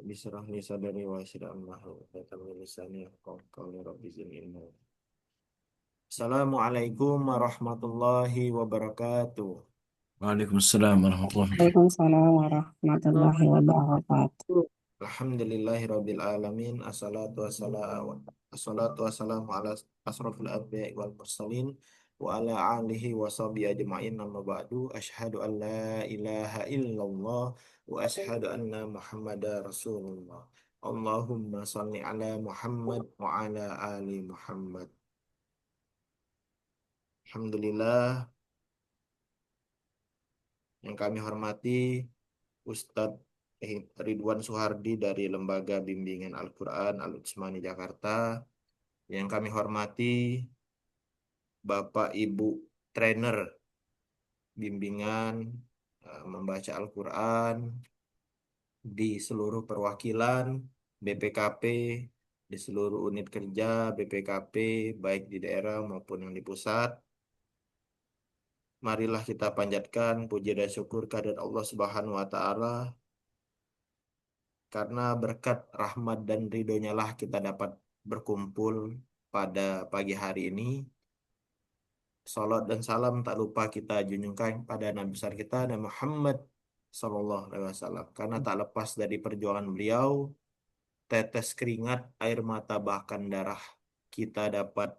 Bisrah li sadari wa yassir amrahu wa tammi lisani yafqahu qawli rabbi zidni ilma. Assalamualaikum warahmatullahi wabarakatuh. Waalaikumsalam warahmatullahi wabarakatuh. Waalaikumsalam warahmatullahi wabarakatuh. Alhamdulillahirabbil alamin. Assalatu wassalamu ala asrofil anbiya'i wal mursalin wa ala alihi wa sahbihi ajma'in, amma ba'du. Asyhadu an la ilaha illallah wa asyhadu anna Muhammadar Rasulullah. Allahumma salli ala Muhammad wa ala ali Muhammad. Alhamdulillah, yang kami hormati Ustadz Ridwan Suhardi dari Lembaga Bimbingan Al-Quran Al-Utsmani Jakarta. Yang kami hormati Bapak Ibu trainer bimbingan membaca Al-Quran di seluruh perwakilan BPKP, di seluruh unit kerja BPKP, baik di daerah maupun yang di pusat. Marilah kita panjatkan puji dan syukur kehadirat Allah Subhanahu wa Ta'ala, karena berkat rahmat dan ridhonya lah kita dapat berkumpul pada pagi hari ini. Salat dan salam tak lupa kita junjungkan pada Nabi besar kita, Nabi Muhammad Sallallahu Alaihi Wasallam. Karena tak lepas dari perjuangan beliau, tetes keringat, air mata, bahkan darah, kita dapat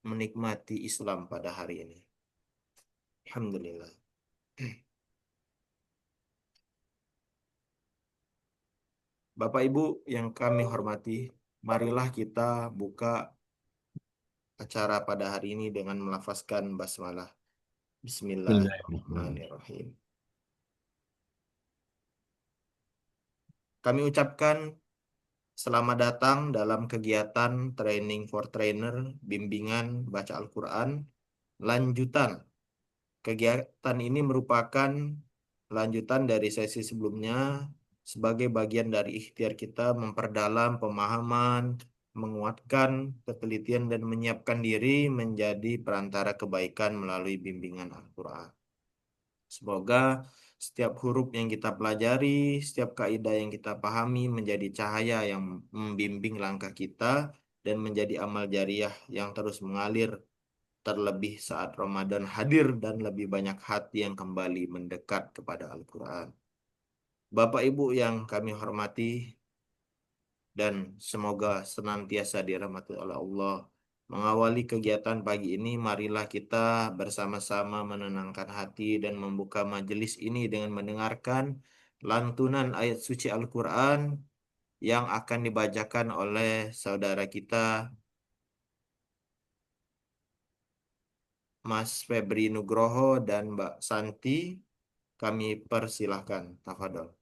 menikmati Islam pada hari ini. Alhamdulillah. Bapak Ibu yang kami hormati, marilah kita buka acara pada hari ini dengan melafazkan basmalah. Bismillahirrahmanirrahim. Bismillahirrahmanirrahim. Kami ucapkan selamat datang dalam kegiatan Training for Trainer Bimbingan Baca Al-Quran lanjutan. Kegiatan ini merupakan lanjutan dari sesi sebelumnya sebagai bagian dari ikhtiar kita memperdalam pemahaman, menguatkan ketelitian, dan menyiapkan diri menjadi perantara kebaikan melalui bimbingan Al-Quran. Semoga setiap huruf yang kita pelajari, setiap kaidah yang kita pahami menjadi cahaya yang membimbing langkah kita dan menjadi amal jariah yang terus mengalir, terlebih saat Ramadan hadir dan lebih banyak hati yang kembali mendekat kepada Al-Quran. Bapak Ibu yang kami hormati dan semoga senantiasa dirahmati oleh Allah. Mengawali kegiatan pagi ini, marilah kita bersama-sama menenangkan hati dan membuka majelis ini dengan mendengarkan lantunan ayat suci Al-Quran yang akan dibacakan oleh saudara kita Mas Febri Nugroho dan Mbak Santi. Kami persilahkan. Tafadhol.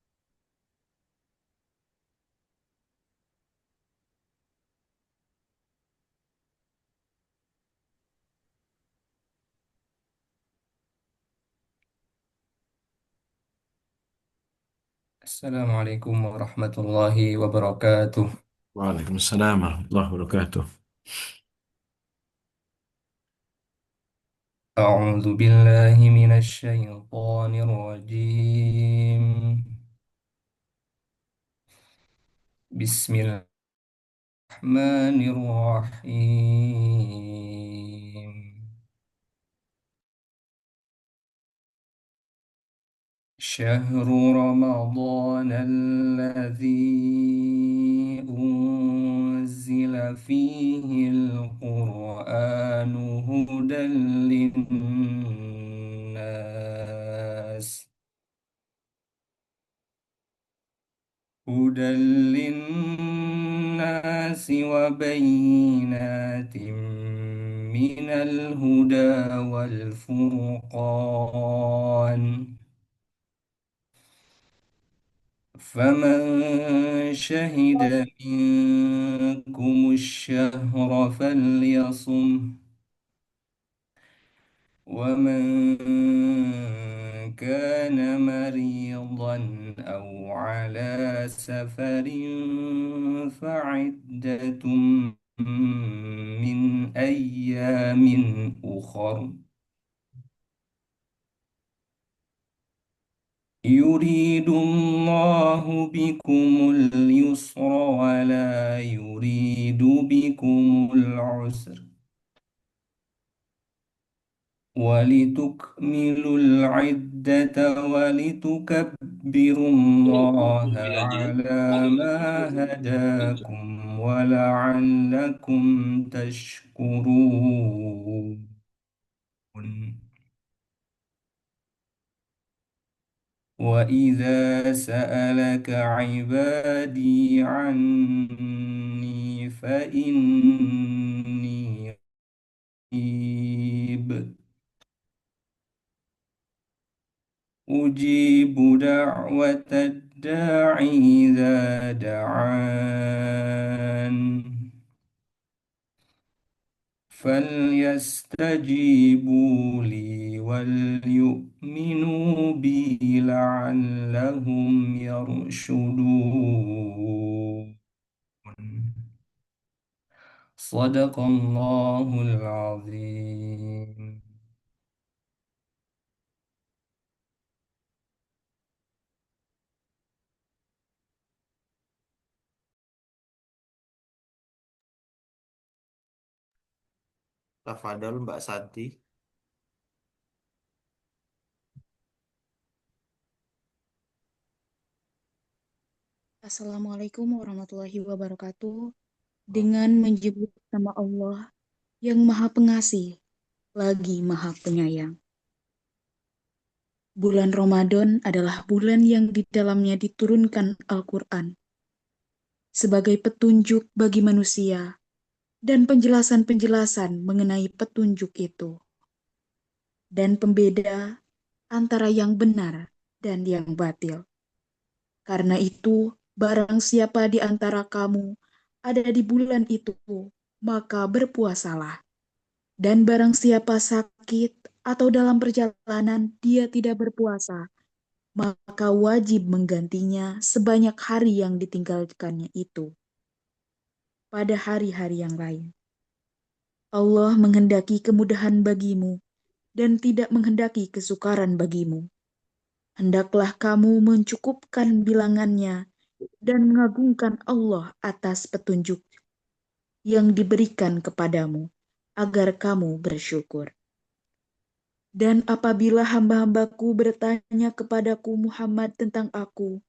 Assalamualaikum warahmatullahi wabarakatuh. Waalaikumsalam warahmatullahi wabarakatuh. أعوذ بالله من الشيطان الرجيم. بسم الله الرحمن الرحيم. شهر رمضان الذي أنزل فيه القرآن هدى للناس وبينات من الهدى والفرقان، فمن شهد منكم الشهر فليصم، ومن كان مريضا أو على سفر فعدة من أيام أخر. يريد الله بكم اليسر ولا يريد بكم العسر ولتكملوا العدة ولتكبروا الله على ما هداكم ولعلكم تشكرون. وإذا سألك عبادي عني فإني قريب أجيب دعوة الداع إذا دعان فليستجيبوا لي وليؤمنوا بي لعلهم يرشدون. صدق الله العظيم. Tafadhol Mbak Santi. Assalamualaikum warahmatullahi wabarakatuh. Dengan menyebut nama Allah yang Maha Pengasih, lagi Maha Penyayang. Bulan Ramadan adalah bulan yang di dalamnya diturunkan Al-Quran sebagai petunjuk bagi manusia dan penjelasan-penjelasan mengenai petunjuk itu dan pembeda antara yang benar dan yang batil. Karena itu, barang siapa di antara kamu ada di bulan itu, maka berpuasalah. Dan barang siapa sakit atau dalam perjalanan dia tidak berpuasa, maka wajib menggantinya sebanyak hari yang ditinggalkannya itu pada hari-hari yang lain. Allah menghendaki kemudahan bagimu dan tidak menghendaki kesukaran bagimu. Hendaklah kamu mencukupkan bilangannya dan mengagungkan Allah atas petunjuk yang diberikan kepadamu, agar kamu bersyukur. Dan apabila hamba-hambaku bertanya kepadaku Muhammad tentang aku,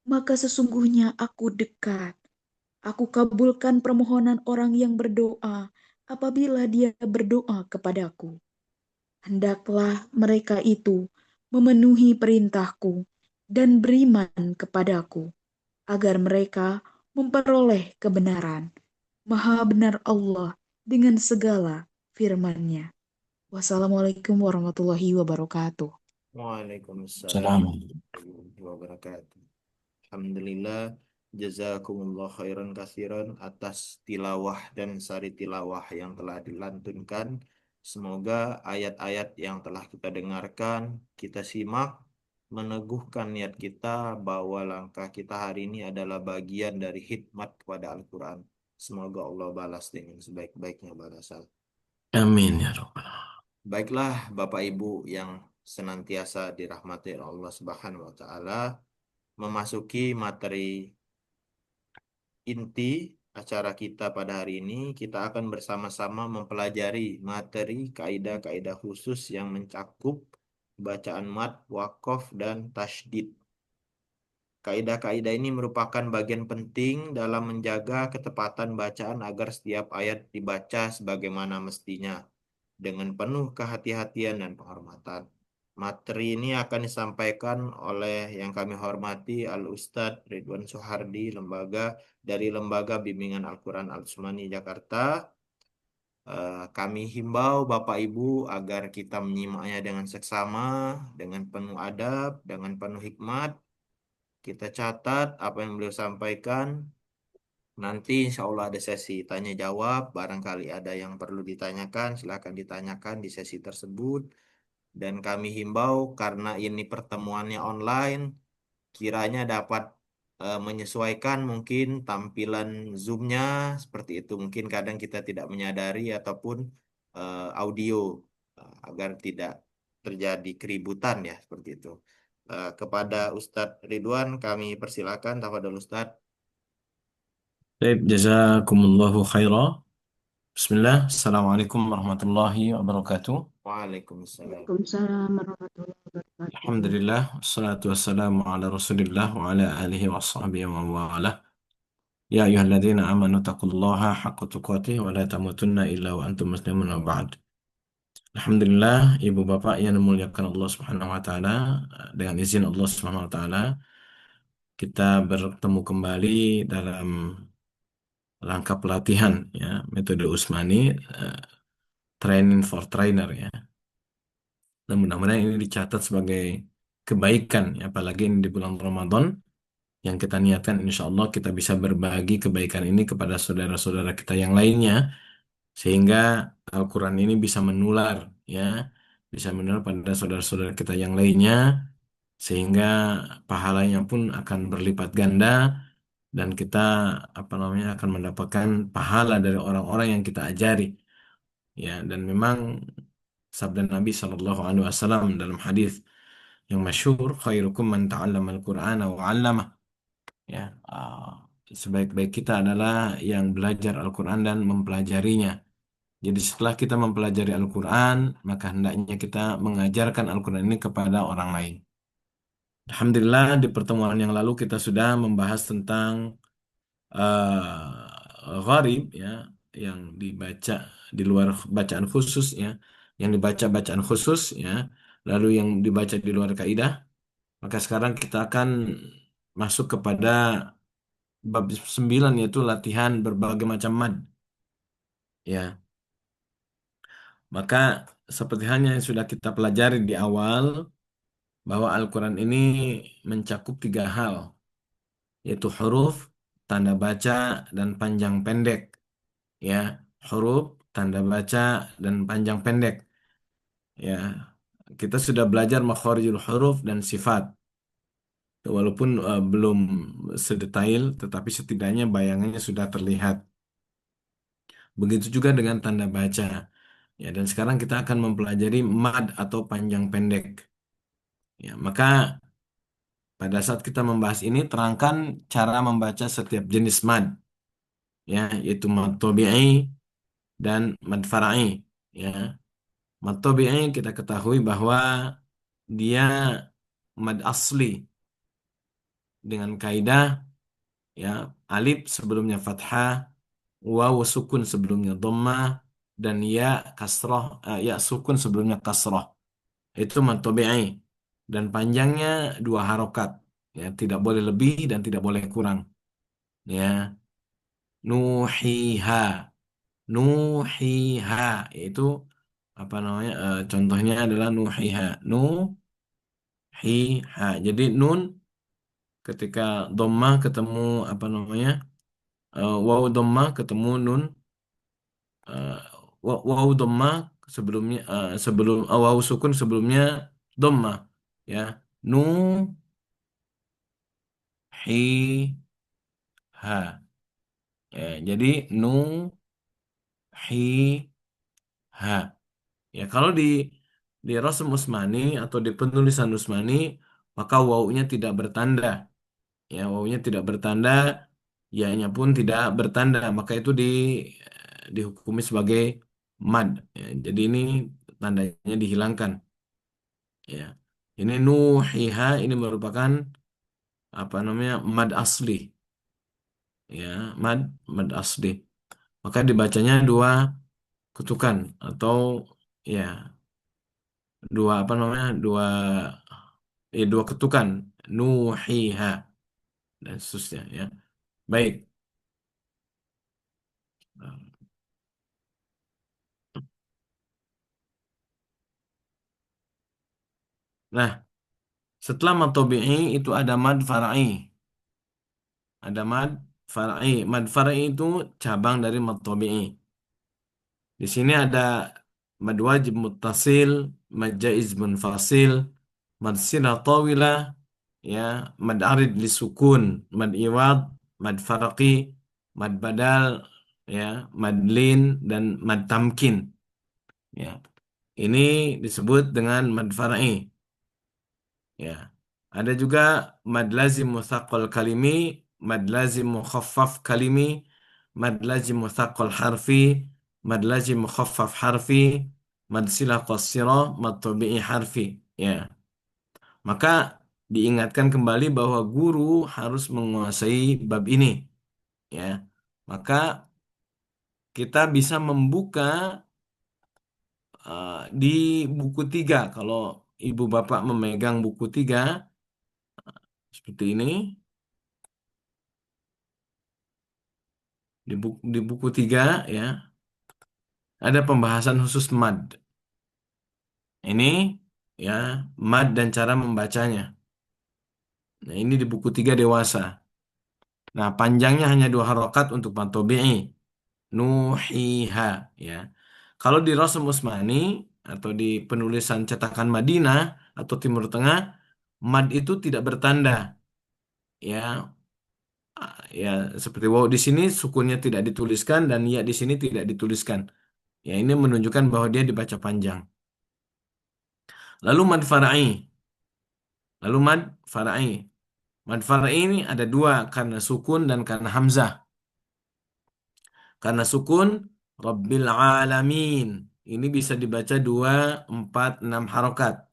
maka sesungguhnya aku dekat. Aku kabulkan permohonan orang yang berdoa apabila dia berdoa kepadaku. Hendaklah mereka itu memenuhi perintahku dan beriman kepadaku, agar mereka memperoleh kebenaran. Maha benar Allah dengan segala firman-Nya. Wassalamualaikum warahmatullahi wabarakatuh. Waalaikumsalam Salam. warahmatullahi wabarakatuh. Alhamdulillah, jazakumullah khairan katsiran atas tilawah dan sari tilawah yang telah dilantunkan. Semoga ayat-ayat yang telah kita dengarkan, kita simak, meneguhkan niat kita bahwa langkah kita hari ini adalah bagian dari khidmat kepada Al-Quran. Semoga Allah balas dengan sebaik-baiknya balasan. Amin ya Rabbal. Baiklah Bapak Ibu yang senantiasa dirahmati Allah Subhanahu wa taala, memasuki materi inti acara kita pada hari ini, kita akan bersama-sama mempelajari materi kaidah-kaidah khusus yang mencakup bacaan mad, waqaf, dan tasydid. Kaidah-kaidah ini merupakan bagian penting dalam menjaga ketepatan bacaan agar setiap ayat dibaca sebagaimana mestinya, dengan penuh kehati-hatian dan penghormatan. Materi ini akan disampaikan oleh yang kami hormati Al-Ustadz Ridwan Soehardi, dari Lembaga Bimbingan Al-Quran Al-Usmani Jakarta. Kami himbau Bapak Ibu agar kita menyimaknya dengan seksama, dengan penuh adab, dengan penuh hikmat. Kita catat apa yang beliau sampaikan. Nanti insya Allah ada sesi tanya jawab. Barangkali ada yang perlu ditanyakan, silakan ditanyakan di sesi tersebut. Dan kami himbau karena ini pertemuannya online, kiranya dapat menyesuaikan mungkin tampilan Zoom-nya seperti itu. Mungkin kadang kita tidak menyadari ataupun audio agar tidak terjadi keributan ya seperti itu. Kepada Ustadz Ridwan kami persilakan. Tafadhol Ustadz. Baik, jazakumullahu khaira. Bismillah, Assalamualaikum warahmatullahi wabarakatuh. Waalaikumsalam. Waalaikumsalam warahmatullahi wabarakatuh. Alhamdulillah, wassalatu wassalamu ala rasulillah wa ala alihi wa sahbihi wa mawalah. Ya ayyuhalladzina amanu taqullaha haqqa tuqatih wa la tamutunna illa wa antum muslimun wa ba'd. Alhamdulillah, ibu bapak yang dimuliakan Allah Subhanahu wa taala, dengan izin Allah Subhanahu wa taala, kita bertemu kembali dalam rangka pelatihan ya, metode Usmani, eh, training for trainer ya. Dan mudah-mudahan ini dicatat sebagai kebaikan ya, apalagi ini di bulan Ramadan yang kita niatkan insya Allah kita bisa berbagi kebaikan ini kepada saudara-saudara kita yang lainnya sehingga Al-Quran ini bisa menular ya, bisa menular pada saudara-saudara kita yang lainnya sehingga pahalanya pun akan berlipat ganda dan kita apa namanya akan mendapatkan pahala dari orang-orang yang kita ajari ya. Dan memang sabda Nabi Shallallahu Alaihi Wasallam dalam hadis yang masyhur, khairukum man ta'allama al-Qur'ana wa 'allamah ya, sebaik-baik kita adalah yang belajar Al-Quran dan mempelajarinya. Jadi setelah kita mempelajari Al-Quran, maka hendaknya kita mengajarkan Al-Quran ini kepada orang lain. Alhamdulillah di pertemuan yang lalu kita sudah membahas tentang gharib ya, yang dibaca di luar bacaan khusus ya, yang dibaca bacaan khusus ya, lalu yang dibaca di luar kaidah. Maka sekarang kita akan masuk kepada bab 9 yaitu latihan berbagai macam mad. Ya, maka seperti halnya yang sudah kita pelajari di awal bahwa Al-Quran ini mencakup 3 hal, yaitu huruf, tanda baca, dan panjang pendek. Ya, huruf, tanda baca, dan panjang pendek. Ya, kita sudah belajar makharijul huruf dan sifat. Walaupun belum sedetail, tetapi setidaknya bayangannya sudah terlihat. Begitu juga dengan tanda baca. Ya, dan sekarang kita akan mempelajari mad atau panjang pendek. Ya, maka pada saat kita membahas ini, terangkan cara membaca setiap jenis mad. Ya, yaitu mad tabi'i dan mad far'i. Ya, mad tabi'i kita ketahui bahwa dia mad asli dengan kaidah ya, alif sebelumnya fathah, waw sukun sebelumnya dhammah, dan ya kasroh, ya sukun sebelumnya kasroh. Itu mad tabi'i dan panjangnya 2 harokat. Ya, tidak boleh lebih dan tidak boleh kurang. Ya, nuhiha, nuhiha itu apa namanya? Contohnya adalah nuhiha, nuhiha. Jadi nun ketika dhammah ketemu apa namanya? Waw dhammah ketemu nun, eh, waw dhammah sebelumnya, sebelum waw sukun sebelumnya dhammah ya, nu hi ha ya, jadi nu hi ha ya. Kalau di Rasm Usmani atau di penulisan Usmani maka wawunya tidak bertanda ya, wawunya tidak bertanda, ya-nya pun tidak bertanda, maka itu dihukumi sebagai mad ya. Jadi ini tandanya dihilangkan ya. Ini nuhiha ini merupakan apa namanya mad asli ya, mad asli. Maka dibacanya 2 ketukan atau ya 2 ketukan, nuhiha dan seterusnya ya. Baik. Nah, setelah mad tabi'i itu ada mad far'i. Ada mad far'i. Mad far'i itu cabang dari mad tabi'i. Di sini ada mad wajib muttasil, mad jaiz munfasil, mad silah tawilah, ya, mad arid li sukun, mad iwad, mad farqi, mad badal, ya, mad lin dan mad tamkin. Ya. Ini disebut dengan mad far'i. Ya. Ada juga mad lazim mutsaqqal kalimi, mad lazim mukhaffaf kalimi, mad lazim mutsaqqal harfi, mad lazim mukhaffaf harfi, mad silah qasirah, mad tabi'i harfi. Ya, maka diingatkan kembali bahwa guru harus menguasai bab ini. Ya, maka kita bisa membuka di buku 3. Kalau ibu bapak memegang buku 3 seperti ini, di buku 3 ya, ada pembahasan khusus mad. Ini ya, mad dan cara membacanya. Nah, ini di buku 3 dewasa. Nah, panjangnya hanya 2 harokat untuk mad tabi'i. Nuhiha ya. Kalau di Rasm Utsmani atau di penulisan cetakan Madinah atau Timur Tengah, mad itu tidak bertanda. Ya, ya seperti wow di sini sukunnya tidak dituliskan dan ya di sini tidak dituliskan. Ya, ini menunjukkan bahwa dia dibaca panjang. Lalu mad far'i. Lalu mad far'i. Mad far'i ini ada 2 karena sukun dan karena hamzah. Karena sukun Rabbil alamin. Ini bisa dibaca 2, 4, 6 harokat.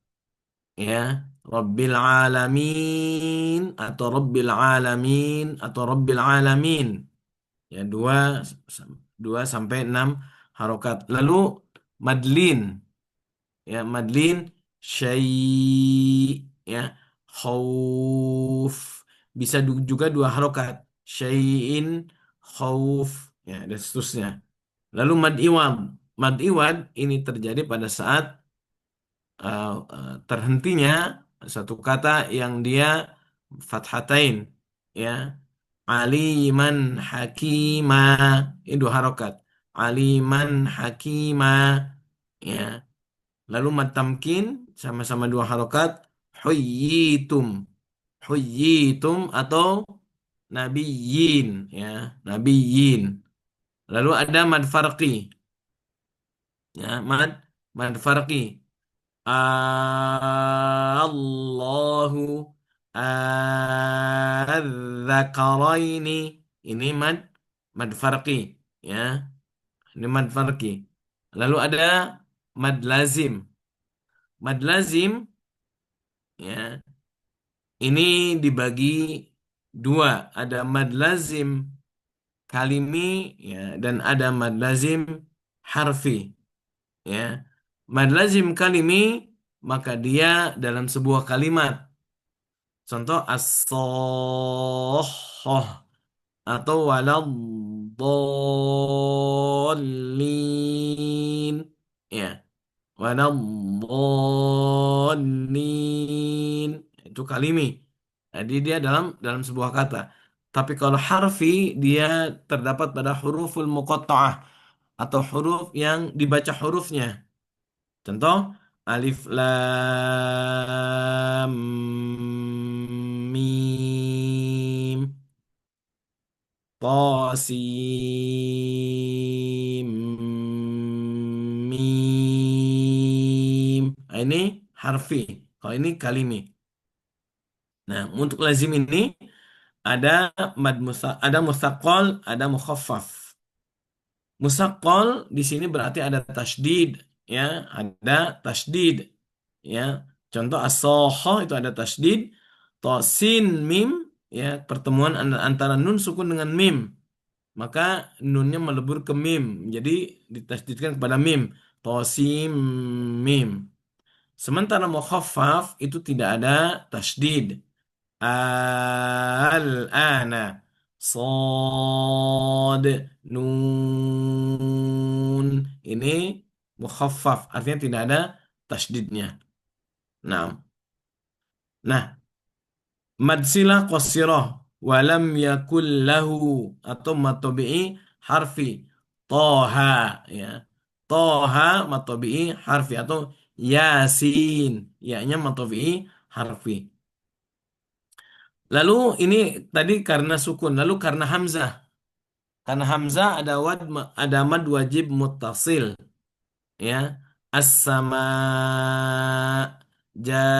Ya, Rabbil alamin atau Rabbil alamin atau Rabbil alamin. Ya, 2 sampai 6 harokat. Lalu madlin. Ya, madlin syai' ya, khauf bisa juga 2 harokat, syai'in khauf ya, dan seterusnya. Lalu mad iwad ini terjadi pada saat terhentinya satu kata yang dia fathatain ya, aliman hakima, ini 2 harokat, aliman hakima ya. Lalu mad tamkin sama-sama 2 harokat. Huyyitum. Huyyitum atau nabiyyin ya, nabiyyin. Lalu ada mad farqi. Ya, mad farqi. Allahu adzakaraini. Ini mad farqi ya. Ini mad farqi. Lalu ada mad lazim. Mad lazim ya, ini dibagi 2. Ada mad lazim kalimi ya, dan ada mad lazim harfi ya. Mad lazim kalimi maka dia dalam sebuah kalimat. Contoh as-sohhoh atau waladdallin ya. Waladdallin itu kalimi. Jadi dia dalam sebuah kata. Tapi kalau harfi dia terdapat pada huruful muqatta'ah atau huruf yang dibaca hurufnya. Contoh alif lam mim Qasim mim. Nah, ini harfi. Kalau ini kalimi. Nah, untuk lazim ini ada ada musaqqal, ada mukhaffaf. Musaqqal di sini berarti ada tasydid ya, ada tasydid ya. Contoh as-sohho itu ada tasydid, tosin mim ya, pertemuan antara nun sukun dengan mim. Maka nunnya melebur ke mim, jadi ditasydidkan kepada mim. Tosim mim. Sementara mukhaffaf itu tidak ada tasydid. Al-ana Sod Nun. Ini mukhaffaf, artinya tidak ada tasydidnya. Nah, mad silah qasirah walam yakul lahu atau mad tabi'i harfi toha ya. Toha mad tabi'i harfi atau yasin, ya-nya mad tabi'i harfi. Lalu ini tadi karena sukun, lalu karena hamzah. Karena hamzah ada mad wajib muttasil ya. As-sama ja.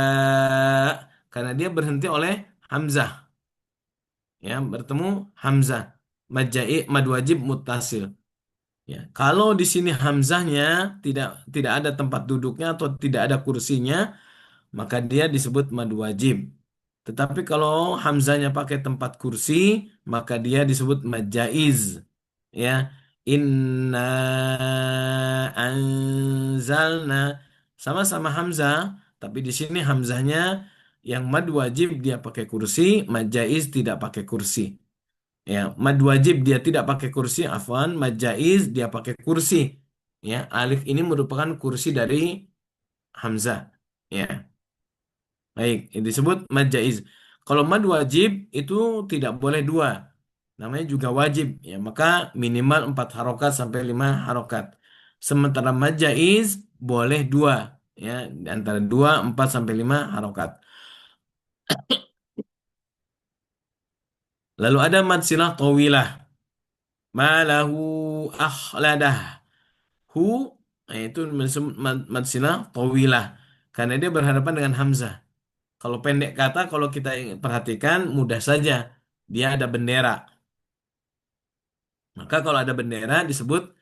karena dia berhenti oleh hamzah, ya, bertemu hamzah. Mad wajib muttasil. Ya, kalau di sini hamzahnya tidak ada tempat duduknya atau tidak ada kursinya, maka dia disebut mad wajib. Tetapi kalau hamzahnya pakai tempat kursi, maka dia disebut mad jaiz. Ya, inna anzalna, sama-sama hamzah, tapi di sini hamzahnya yang mad wajib dia pakai kursi, mad jaiz tidak pakai kursi. Ya, mad wajib dia tidak pakai kursi, afwan, mad jaiz dia pakai kursi. Ya, alif ini merupakan kursi dari hamzah. Ya, baik, ini disebut mad jaiz. Kalau mad wajib itu tidak boleh dua, namanya juga wajib. Ya, maka minimal 4 harokat sampai 5 harokat. Sementara mad jaiz boleh dua, ya, di antara 2, 4 sampai 5 harokat. Lalu ada mad silah tawilah. Malahu akhladah. Hu, itu mad silah tawilah. Karena dia berhadapan dengan hamzah. Kalau pendek kata, kalau kita perhatikan mudah saja. Dia ada bendera. Maka kalau ada bendera disebut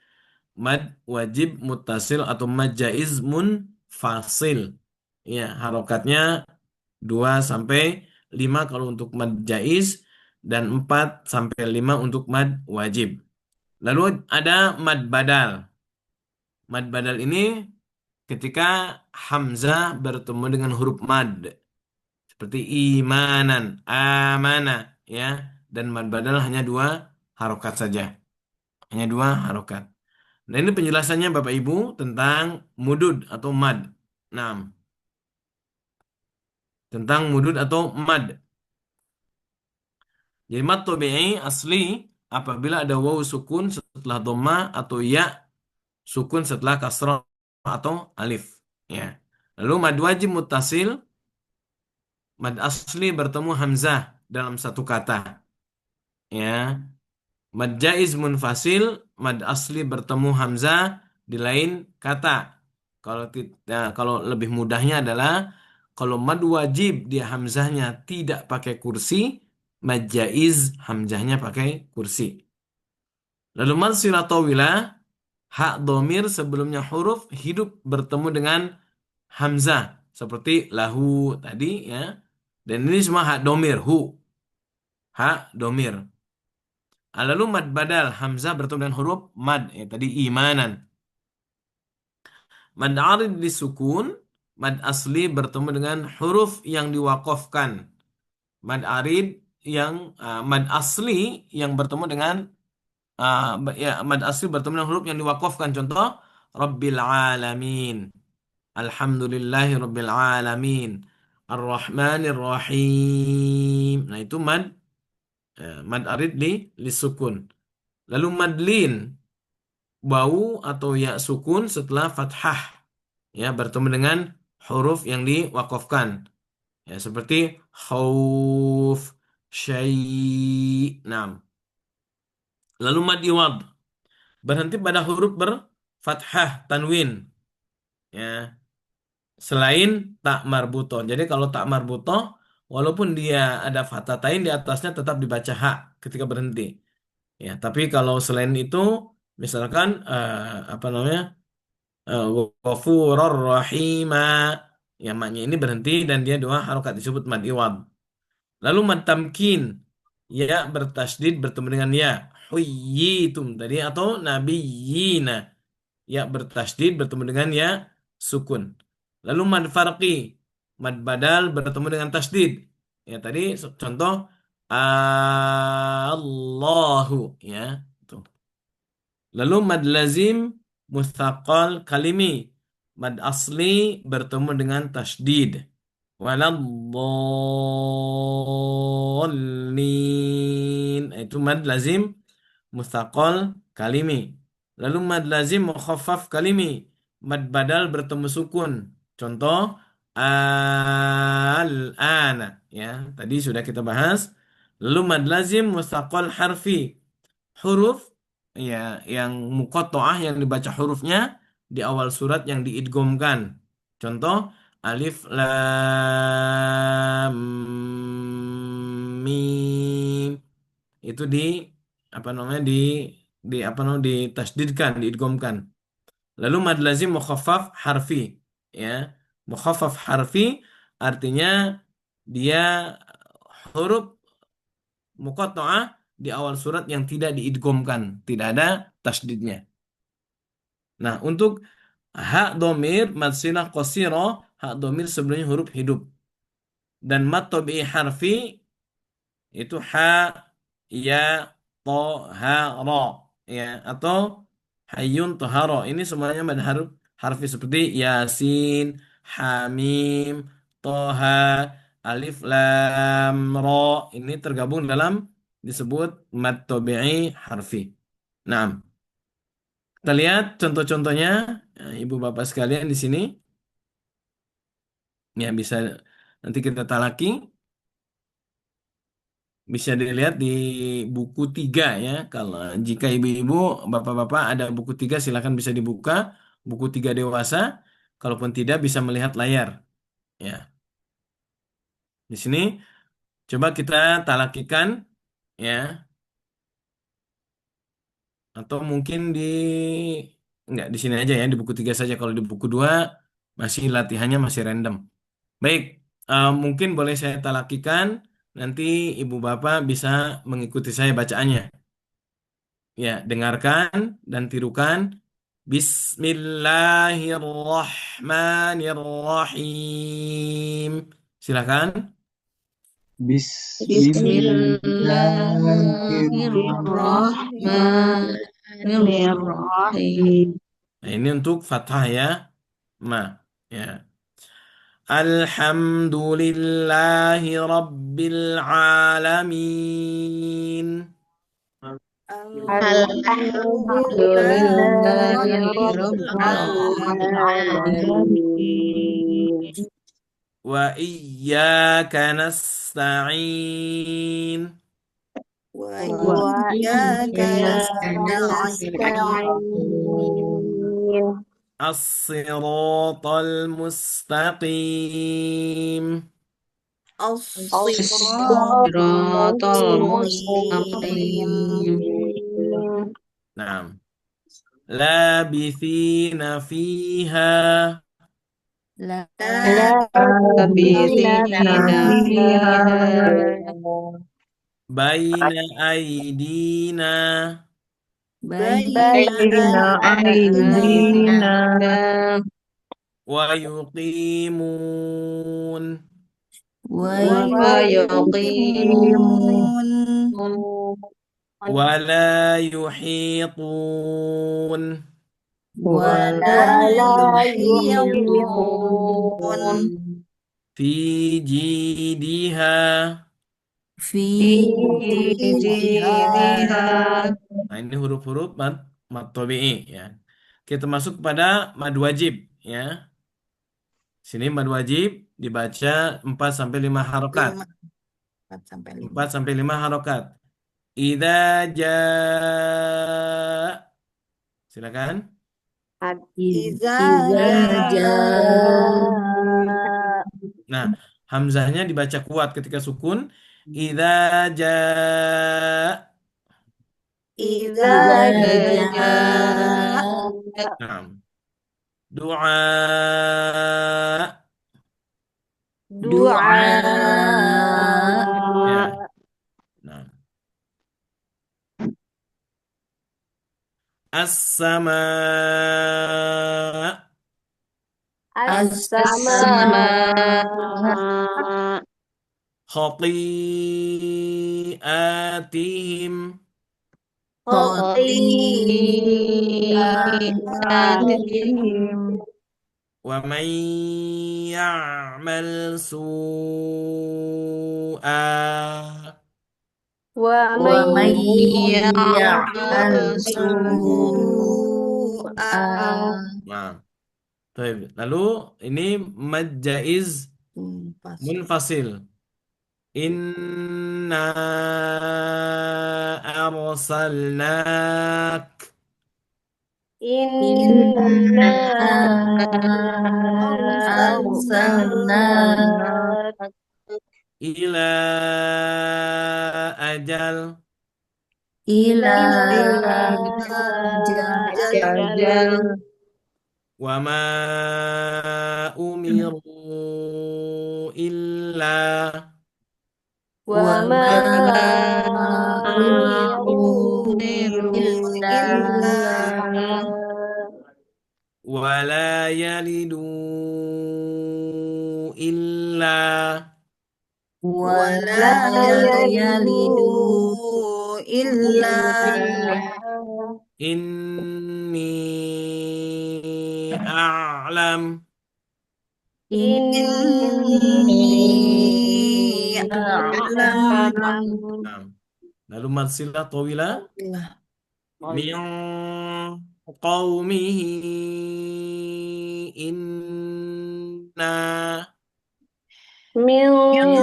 mad wajib muttasil atau mad jaiz munfasil. Ya, harokatnya 2 sampai 5 kalau untuk mad jaiz dan 4 sampai 5 untuk mad wajib. Lalu ada mad badal. Mad badal ini ketika hamzah bertemu dengan huruf mad seperti imanan, amana, ya, dan mad badal hanya 2 harokat saja, hanya 2 harokat. Nah, ini penjelasannya Bapak Ibu tentang mudud atau mad. Nah, tentang mudud atau mad. Jadi mad tabi'i asli apabila ada waw sukun setelah dhammah atau ya sukun setelah kasrah atau alif, ya. Lalu mad wajib muttasil, mad asli bertemu hamzah dalam satu kata, ya. Mad jaiz munfasil, mad asli bertemu hamzah di lain kata. Kalau lebih mudahnya adalah kalau mad wajib dia hamzahnya tidak pakai kursi, mad jaiz hamzahnya pakai kursi. Lalu mad silah tawilah, hak domir sebelumnya huruf hidup bertemu dengan hamzah seperti lahu tadi, ya. Dan ini semua hak domir, hak domir. Lalu mad badal hamzah bertemu dengan huruf mad, ya, tadi imanan. Mad arid disukun, mad asli bertemu dengan huruf yang diwakafkan. Mad arid mad asli yang bertemu dengan mad asli bertemu dengan huruf yang diwakafkan. Contoh Rabbil alamin, Alhamdulillahi Rabbil alamin, Ar-Rahmanir Rahim. Nah, itu mad arid lisukun. Lalu madlin, bau atau ya sukun setelah fathah, ya, bertemu dengan huruf yang diwakafkan, ya, seperti khauf, syai'. Nah, lalu mad iwad berhenti pada huruf berfathah tanwin, ya, selain tak marbutoh. Jadi kalau tak marbutoh, walaupun dia ada fathatain di atasnya tetap dibaca hak ketika berhenti. Ya, tapi kalau selain itu, misalkan apa namanya, ghafurur rahima, ya, maknya ini berhenti dan dia 2 harokat disebut mad iwad. Lalu mad tamkin, ya bertasydid bertemu dengan ya, huyyitum tadi, atau nabiyina, ya bertasydid bertemu dengan ya sukun. Lalu mad farqi, mad badal bertemu dengan tasydid. Ya, tadi contoh Allahu, ya. Tuh. Lalu mad lazim mustaqal kalimi, mad asli bertemu dengan tasydid. Waladdallin, itu mad lazim mustaqal kalimi. Lalu mad lazim mukhaffaf kalimi, mad badal bertemu sukun. Contoh al-ana, ya. Tadi sudah kita bahas. Lalu mad lazim mustaqal harfi, huruf, ya, yang muqatta'ah yang dibaca hurufnya di awal surat yang diidghamkan. Contoh Alif lam mim. Itu di apa namanya di apa namanya ditasdidkan, diidghamkan. Lalu mad lazim mukhaffaf harfi, ya. Mukhaffaf harfi artinya dia huruf muqatta'ah di awal surat yang tidak diidghamkan, tidak ada tasdidnya. Nah, untuk hak domir mad silah qasirah, hak domir sebelumnya huruf hidup. Dan mad tabi'i harfi itu ha, ya, to, ha, ro, ya, atau hayyun toharo. Ini semuanya mad haruf harfi seperti yasin, hamim, toha, alif lam ro. Ini tergabung dalam disebut mad tabi'i harfi. Nah, kita lihat contoh-contohnya, ibu bapak sekalian di sini. Ya, bisa nanti kita talaki. Bisa dilihat di buku 3 ya. Kalau jika ibu-ibu, bapak-bapak ada buku 3 silakan bisa dibuka. Buku 3 dewasa. Kalaupun tidak bisa melihat layar. Ya. Di sini coba kita talakikan ya. Atau mungkin enggak di sini aja ya, di buku 3 saja. Kalau di buku 2 masih latihannya masih random. Baik, mungkin boleh saya talakikan. Nanti ibu bapak bisa mengikuti saya bacaannya. Ya, dengarkan dan tirukan. Bismillahirrahmanirrahim. Silakan. Bismillahirrahmanirrahim. Bismillahirrahmanirrahim. Nah, ini untuk fathah ya. Ma. Ya. Alhamdulillahi Rabbil Alamin. Alhamdulillahi Alhamdulillahirabbil rabbil alamin. alamin. Wa iyyaka nasta'in. Wa Wa iyyaka iyyaka nasta'in. nasta'in. As-siratal mustaqim. As-siratal Siratal mustaqim. mustaqim. Nah, labithina fiha Labithina fiha baina aidina baina aydina wa yuqimun wa yuqimun wa la yuhitun wa la yuhitun fi jidiha. fi jidha. Nah, ini huruf-huruf mad tabi'i ya. Kita masuk kepada mad wajib ya. Sini mad wajib dibaca 4 sampai 5 harokat. 4 sampai 5 harokat. Idza jaa. Silakan. Iza Iza jaa. Nah, hamzahnya dibaca kuat ketika sukun. Idza jaa. Iza jaa. Nah, doa. Du'a. Ya. Nah, as-sama. As-sama khati'atihim khati'atihim wa man ya'mal su'a. wa man Ya'mal ya'mal su'a. su'a. Nah, baik. Lalu ini mad jaiz munfasil. Inna arsalnak. Inna Inna arsalna arsalna ila ajal ila ila ajal ajal wa ma umiru illa wa wa ma ma umiru umiru illa illa wala yalidu illa wala la yalidu yalidu illa illa inni a'lam. inni inni a'lam. a'lam Nah, lalu marsilah tawila min qawmihi inna Min min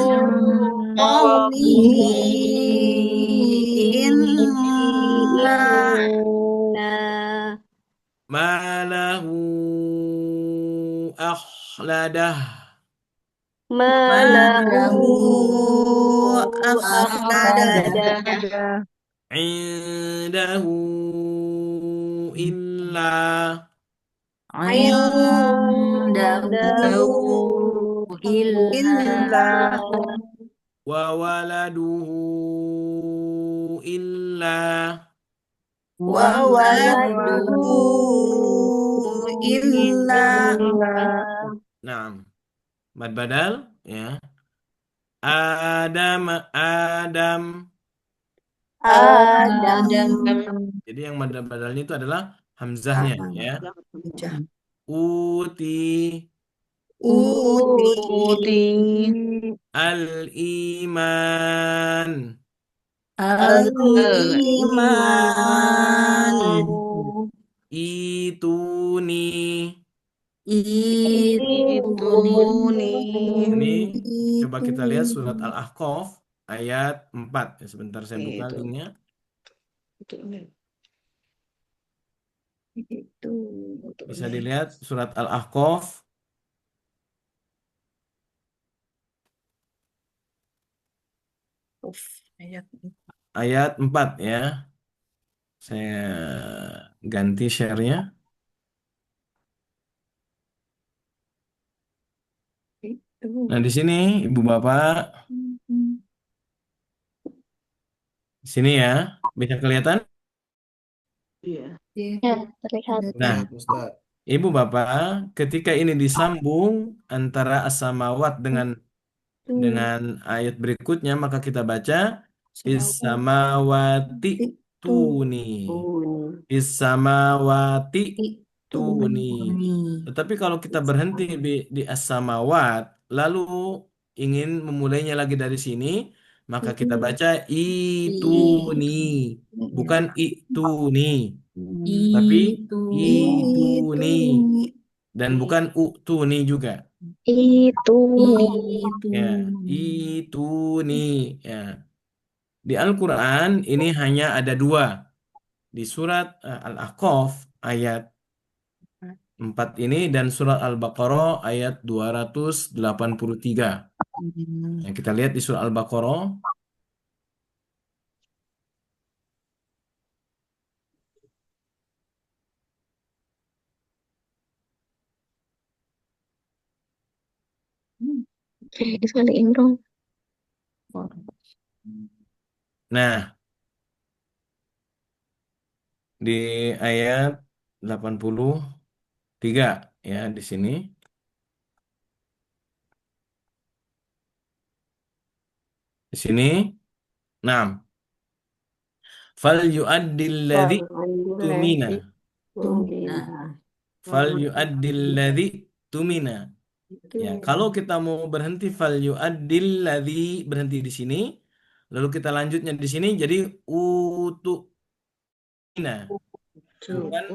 qawmihi qawmihi inna inna ma lahu akhladah malahu lahu akhlada ahladah indahu illa indahu indahu illa illa wa waladuhu illa. wa wa waladuhu waladuhu illa illa Nah, mad badal ya. Adam Adam. Adam. Adam Jadi yang mad badalnya itu adalah hamzahnya ya. Uti Uti uti al-iman al-iman al-iman ituni. ituni ituni Ini coba kita lihat surat Al-Ahqaf ayat 4. Ya, sebentar saya buka itu linknya. itu Bisa dilihat surat Al-Ahqaf ayat ayat 4 ya. Saya ganti share-nya. itu Nah, di sini Ibu Bapak, di sini ya, bisa kelihatan? iya ya terlihat Nah, Lihat, Ustaz. Ibu Bapak, ketika ini disambung antara as-samawat dengan ayat berikutnya, maka kita baca is-samawati tuni. tuni Is-samawati tuni. ituni Tetapi kalau kita berhenti di as-samawat, lalu ingin memulainya lagi dari sini, maka kita baca ituni, bukan ituni, tapi ituni, ituni dan bukan utuni juga. ituni Ya, ituni. Ya. Di Al-Quran ini hanya ada dua. Di surat Al-Ahqaf ayat 4 ini dan surat Al-Baqarah ayat 283. Yang kita lihat di surat Al-Baqarah. di sekali Imron Nah, di ayat 83 ya di sini. Di sini 6. Fal yu'addil ladzi tumina. tumina Fal yu'addil ladzi tumina. Ya, kalau kita mau berhenti fal yu'addil ladzi berhenti di sini, lalu kita lanjutnya di sini jadi utumina, bukan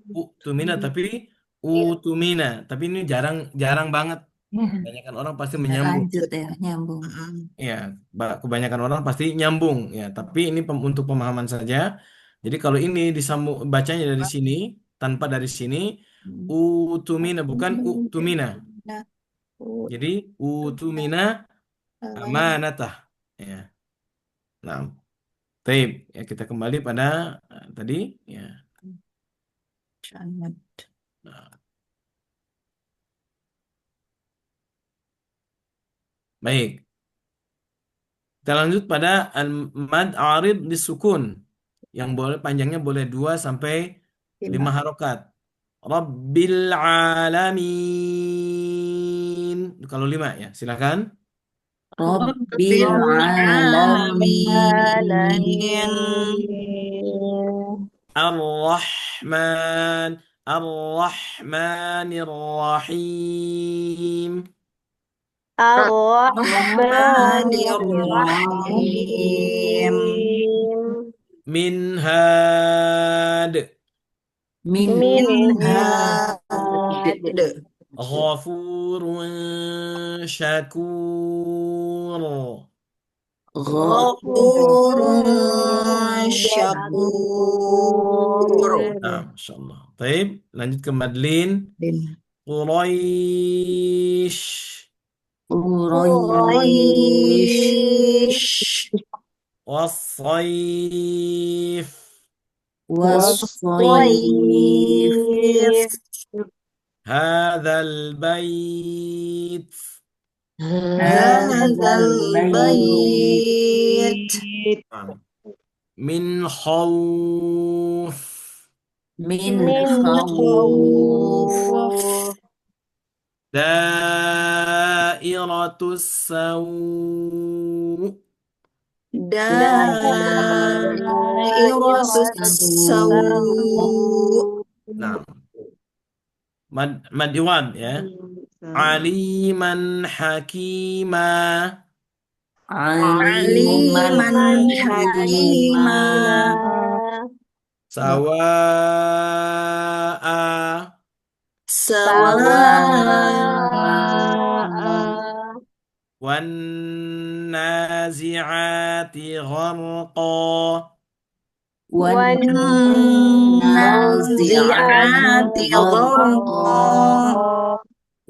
utumina tapi utumina. Tapi ini jarang jarang banget. Kebanyakan orang pasti menyambung. lanjut ya nyambung Ya, kebanyakan orang pasti nyambung ya, tapi ini untuk pemahaman saja. Jadi kalau ini disambung bacanya dari sini, tanpa dari sini. Utumina bukan utumina. Jadi utumina amanatah. Ya. Nah, taib. Ya, kita kembali pada tadi. Ya. Nah, baik. Kita lanjut pada al-mad arid disukun. Yang boleh panjangnya boleh 2 sampai 5 harokat. Rabbil alamin. Kalau 5 ya, silakan. Rabbil alamin. Ar-Rahman. Ar-Rahmanir-Rahim. Rahmanir-Rahim. Minhad. Minhad. Ghafurun syakur. Ghafurun syakur. Nah, Masya Allah. Baik, lanjut ke Madlin. Quraisy. Quraisy. Wassaif. Wassaif. Hadzal bait. Hadzal bait. Min khawf. Min khawf. Dairatus sawu. Dairatus sawu. Nah, mad iwan ya. Aliman hakima. Aliman hakima. Sawa'a. Sawa'a. Wan nazi'ati gharqa. Wan nazi'ati gharqa.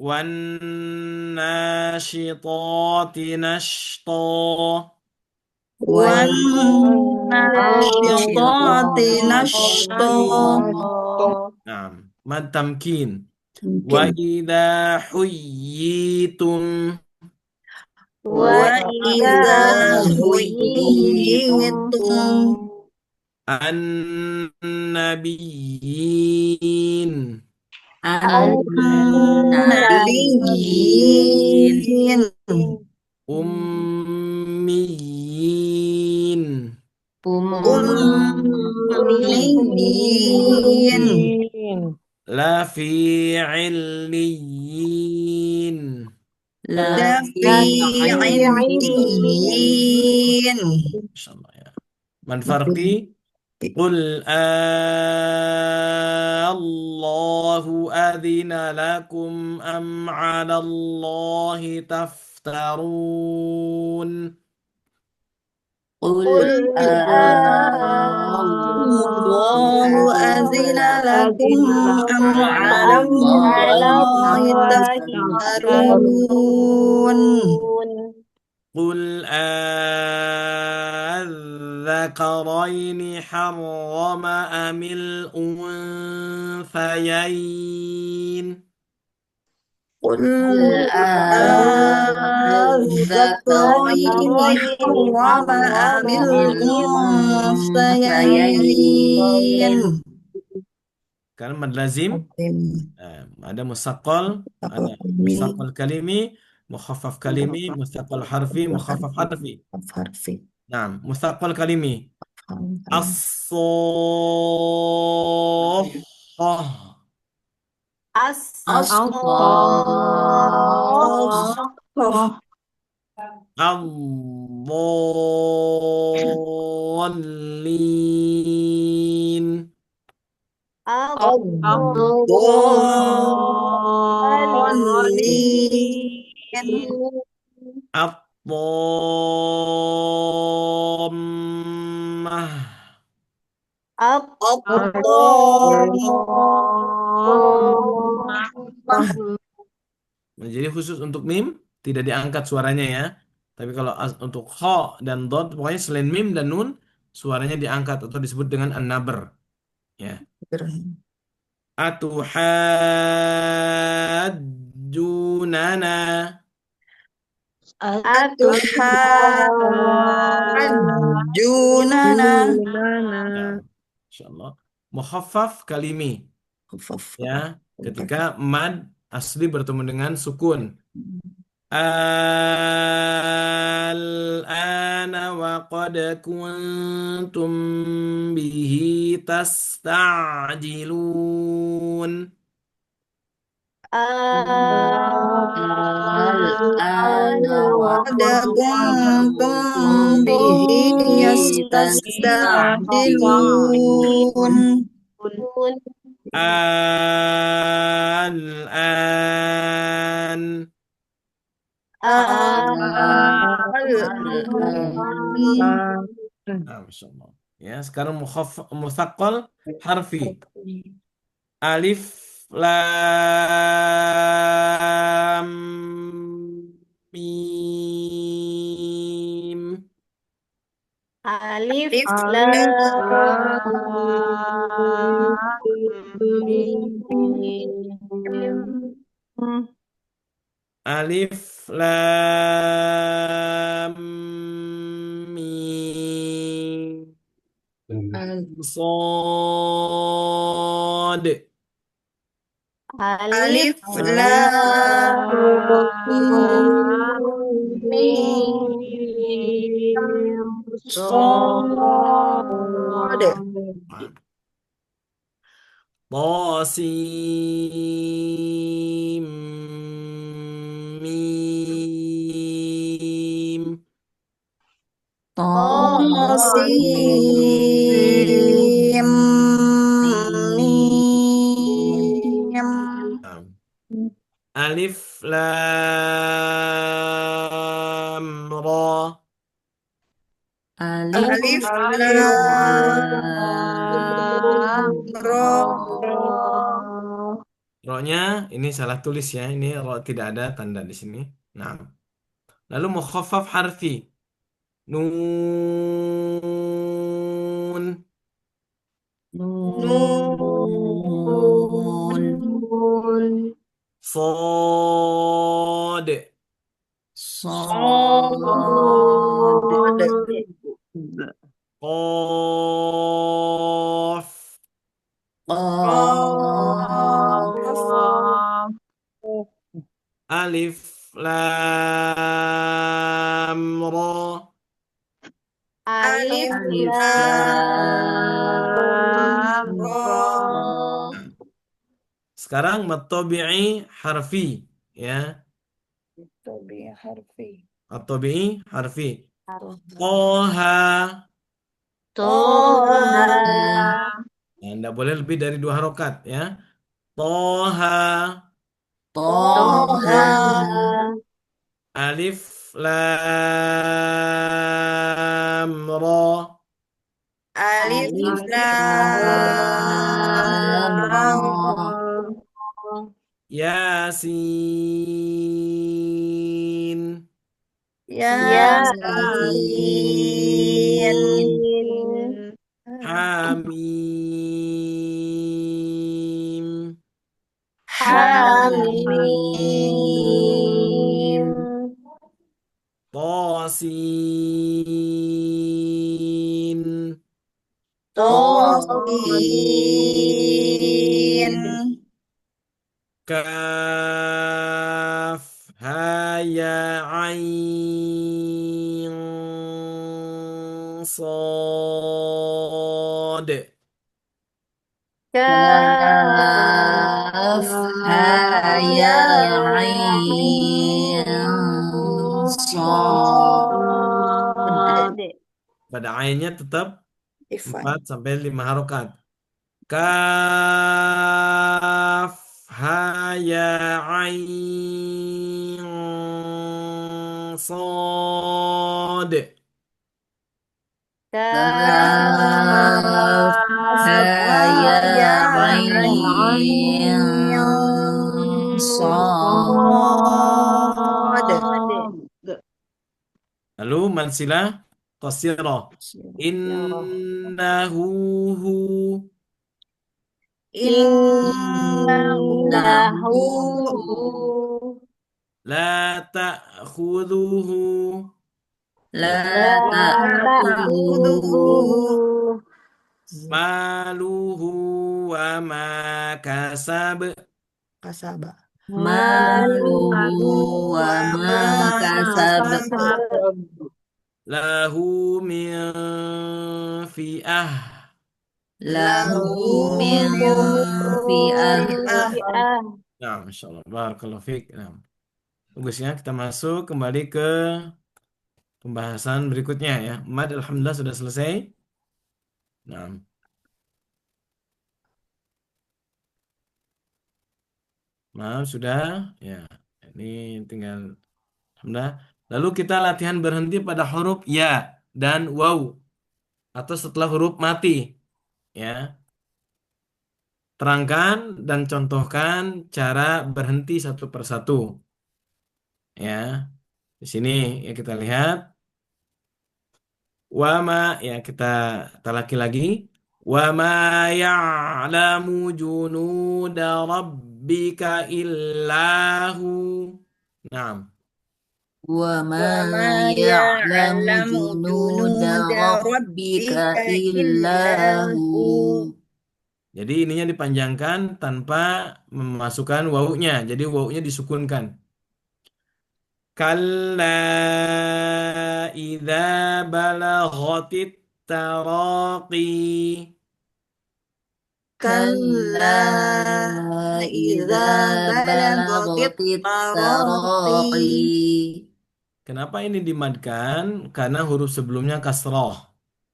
Wan nashitati nashta. Wan nashitati nashta. Nah, mad tamkin. Wa idza huyyitum. Wa idza huyitum An-nabiyyin. an-nabiyyin Ummiyin. ummiyin La fi illiyin. la fi illiyin. Insyaallah ya. Man farqi. Qul Allahu adhina lakum am 'ala Allahi taftarun. Qul Allahu azina lakum am 'ala Allahi taftarun. Qul الذكرين حرم أم الأنثيين. قل الذكرين حرم أم الأنثيين. Kan mad lazim ada musaqqal, ada musaqqal kalimi, mukhaffaf kalimi, musaqqal harfi, mukhaffaf harfi. Nah, musaqqal kalimi. As-saffah. As-saffah. Ad-dallin. Ad-dallin. At-tammah. Allah. Nah, jadi khusus untuk mim tidak diangkat suaranya ya. Tapi kalau untuk kha dan dot pokoknya selain mim dan nun suaranya diangkat atau disebut dengan an-nabr ya. Atuhajjunana. Atuhajjunana. Nah, insyaallah. Mukhaffaf kalimi ya. Ketika mad asli bertemu dengan sukun. Al-ana wa qad kuntum bihi tasta'jilun. Al-ana wa Ada kuntum bihi yasta'jilun. Al-an. Nah, Masya Allah. Ya, sekarang musaqqal harfi. Alif lam mim. Alif lam Alif lam mim. Sod. Alif lam mim Shad. Tasim mim. Qasim mim. Nah. Alif lam ra. Alif lam ra. Ro-nya ini salah tulis ya. Ini ro tidak ada tanda di sini. Nah. Lalu mukhaffaf harfi. Nun. Nun. Sod. Shad. Qaf. Qaf. Alif lam ra. Alif lam ra. Sekarang matobi'i harfi ya. Matobi'i harfi. Toha. Toha. Nah, tidak boleh lebih dari 2 harokat ya. Toha. Toha. Alif lam ra. Alif lam ra. Yasin. Yasin. Hamim. Hamim. Tasin. Tosin. Kaf ha ya ain sad. Kaf ha ya ain sad. Pada ainnya tetap Ifan. 4 sampai 5 harokat. Kaf ha ya ain sad. Kaf صاد. Lalu mansilah qasirah. Innahu hu إنه la ta'khudhuhu لا تأخذه maluhu wa ma kasab. ماله وما كسب Lahu min fi'ah. له من فئة. Nah, Masya Allah. Barakallahu fiik. Nah, bagus ya. Kita masuk kembali ke pembahasan berikutnya ya. Mad alhamdulillah sudah selesai. Nah, maaf sudah. Ya, ini tinggal alhamdulillah. Lalu kita latihan berhenti pada huruf ya dan waw atau setelah huruf mati ya. Terangkan dan contohkan cara berhenti satu persatu ya. Di sini ya kita lihat wama ya kita lagi wama ya'lamu junuda rabbika illahu. Nah, وما يعلم جنود ربك إلا هو. jadi ininya dipanjangkan tanpa memasukkan wawunya. Jadi wawunya disukunkan. Kalla idza balaghatit taraqi. كلا إذا بلغت التراقي. Kenapa ini dimadkan? Karena huruf sebelumnya kasroh.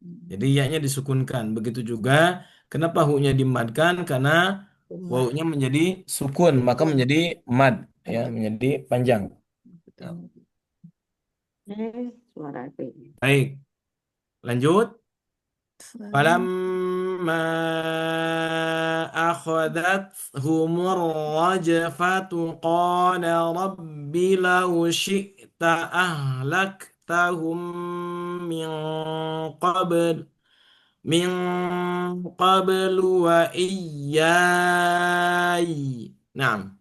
Jadi ya-nya disukunkan. Begitu juga kenapa hu-nya dimadkan? Karena waw-nya menjadi sukun, maka menjadi mad ya, menjadi panjang. Baik, lanjut. Falamma akhadathumur rajfatu qala rabbi law syi'ta ahlaktahum min qabl min qablu wa iyyai. Naam.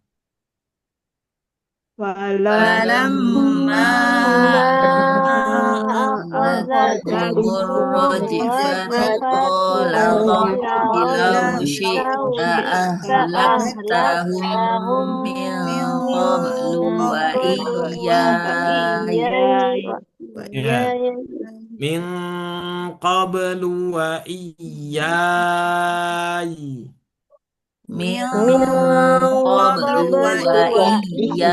فلما أخذتهم الرجفة قال رب لو شئت أهلكتهم من قبل وإياي. Ya. Min qablu wa iyyai. من قبل وإياي.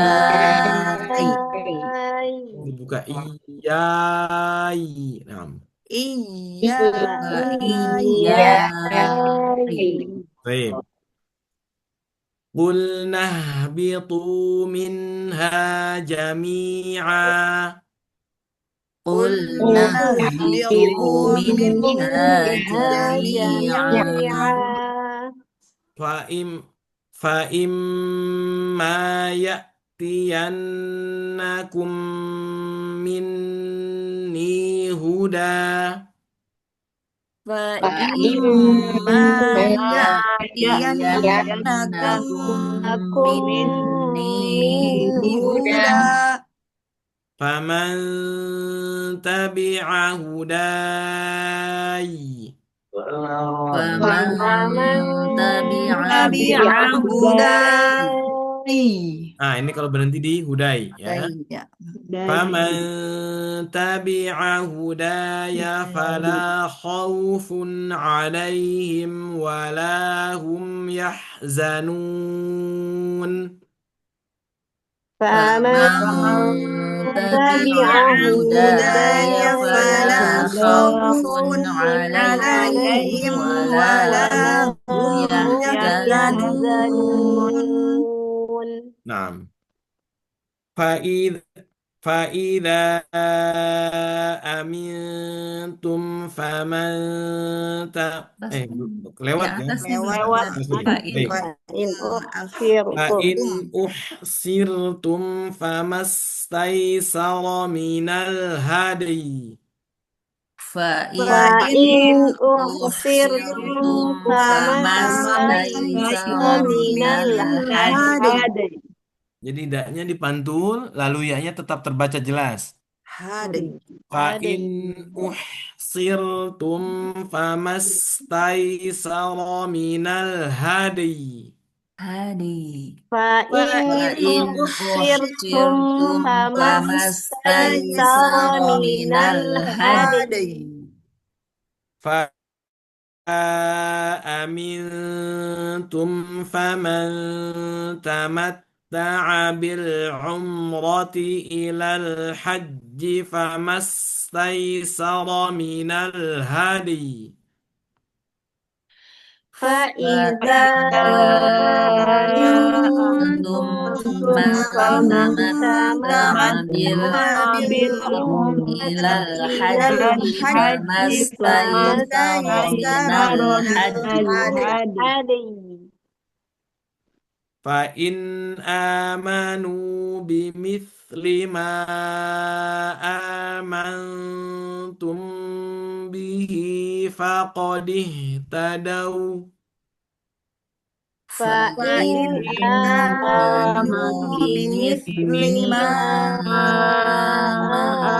Dibuka iyyai. Naam. وإياي. Baik. Qulna ihbitu minha jami'a. قلنا اهبطوا منها جميعا فإما يأتينكم مني هدى فإما يأتينكم مني هدى فمن تبع هداي فمن تبع هداي. Ini kalau berhenti di hudai ya. Faman tabi'a hudaya fala khaufun 'alaihim wala hum yahzanun. فمن تبع هداي فلا خوف عليهم ولا هم يحزنون. Naam. Fa'id فإذا أمنتم فمن ت... Pas eh lewat yang ya. atasnya belum lewat ada. Sorry. Fa'in Baik. fa'in ukhsirtum فإن أحصرتم فما استيسر من الهدي fa'in fa'in ukhsirtum uhsirtum famastaysara famastaysara minal minal hadi hadi. Jadi daknya dipantul, lalu ya-nya tetap terbaca jelas. Fa'in hadi uhsirtum famastaysara minal hadi. Hadi. fa'in Fa'in ukhsirtum uhsirtum famastaysara famastaysara minal minal hadi hadi. فأمنتم فمن تمتع بالعمرة إلى الحج فما استيسر من الهدي fa'idza فإذا أنتم amintum من faman تمتع بالعمرة إلى ilal الحج فما haji استيسر من الحج hadi فإن آمنوا بمثل ما آمنتم به فقد اهتدوا fa'in فإن amanu آمنوا بمثل ما bima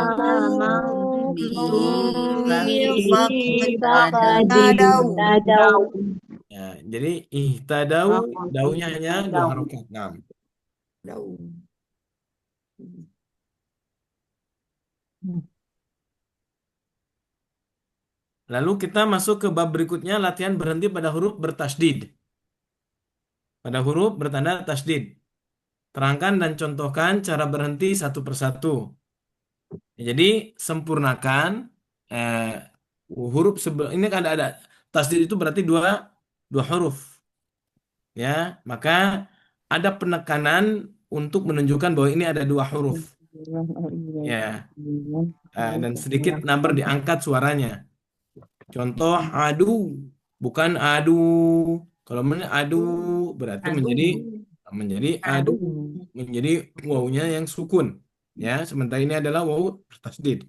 آمنتم به amantum bihi فقد faqad اهتدوا. ihtadaw Ya, jadi ihtadau daunya hanya dua harokat. Nah, lalu kita masuk ke bab berikutnya, latihan berhenti pada huruf bertasdid. Pada huruf bertanda tasdid. Terangkan dan contohkan cara berhenti satu persatu. Jadi sempurnakan eh, huruf sebelum ini kan ada tasdid itu berarti dua huruf, ya. Maka ada penekanan untuk menunjukkan bahwa ini ada dua huruf, ya. Dan sedikit number diangkat suaranya. Contoh adu, bukan adu. Kalau adu berarti menjadi adu, menjadi wawunya yang sukun, ya. Sementara ini adalah wawu tasdid.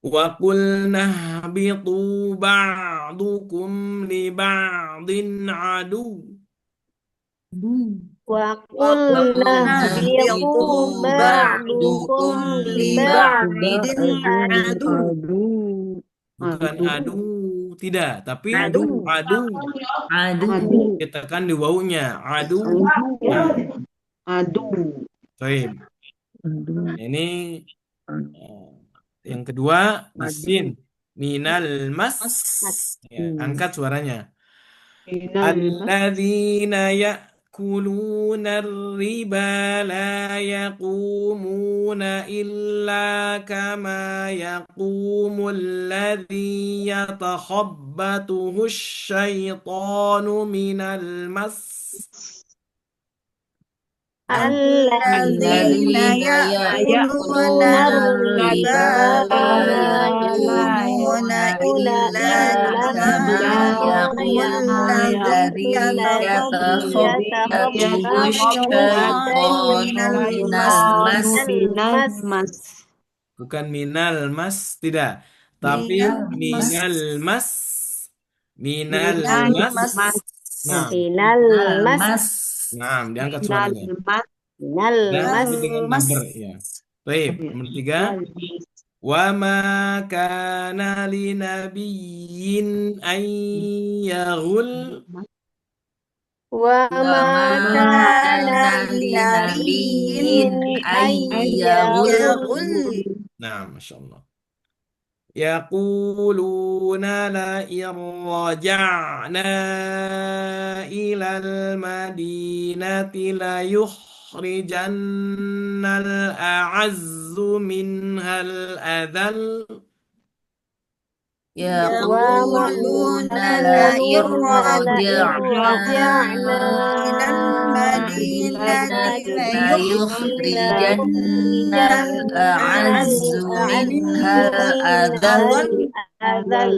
Wa qulna ihbitu ba'dukum li ba'din adu. wa qulna biqu ba'dukum li ba'din adu Bukan adu, tidak, tapi adu. Adu. Katakan di wawunya adu. Nah, baik. Ini yang kedua di sin minal mas. Ya, angkat suaranya. Alladzina ya'kuluna riba la yaqumuna illa kama yaqumu alladzi yatakhabbatuhu syaitanu minal mas. alladzina ya'kuluna riba la yaqumuna illa kama yaqumu alladhi yatakhabbathu asyaitanu minal mas Bukan minal mas, tidak. Tapi minal mas. Minal mas. Nah, minal mas nah, diangkat suaranya. minal Dan mas itu dengan number, ya. Baik, nomor 3. Wa ma kana li nabiyyin an yaghul. wa ma kana linabiyyin ayyaghul Nah, Masya Allah. يقولون لئن رجعنا إلى المدينة ليخرجن الأعز منها الأذل. alladzina ya'kuluna riba la yaqumuna illa kama yaqumu alladhi yatakhabbathu asyaitanu minal mas Bukan minal mas, tidak. Tapi minal mas. Nah, Masya Allah. يقولون لئن رجعنا إلى المدينة ليخرجن الأعز منها الأذل. alladzina يقولون ويقولون لئن لئن رجعنا رجعنا إلى إلى المدينة المدينة ليخرجن الأعز منها الأعز منها الأذل الأذل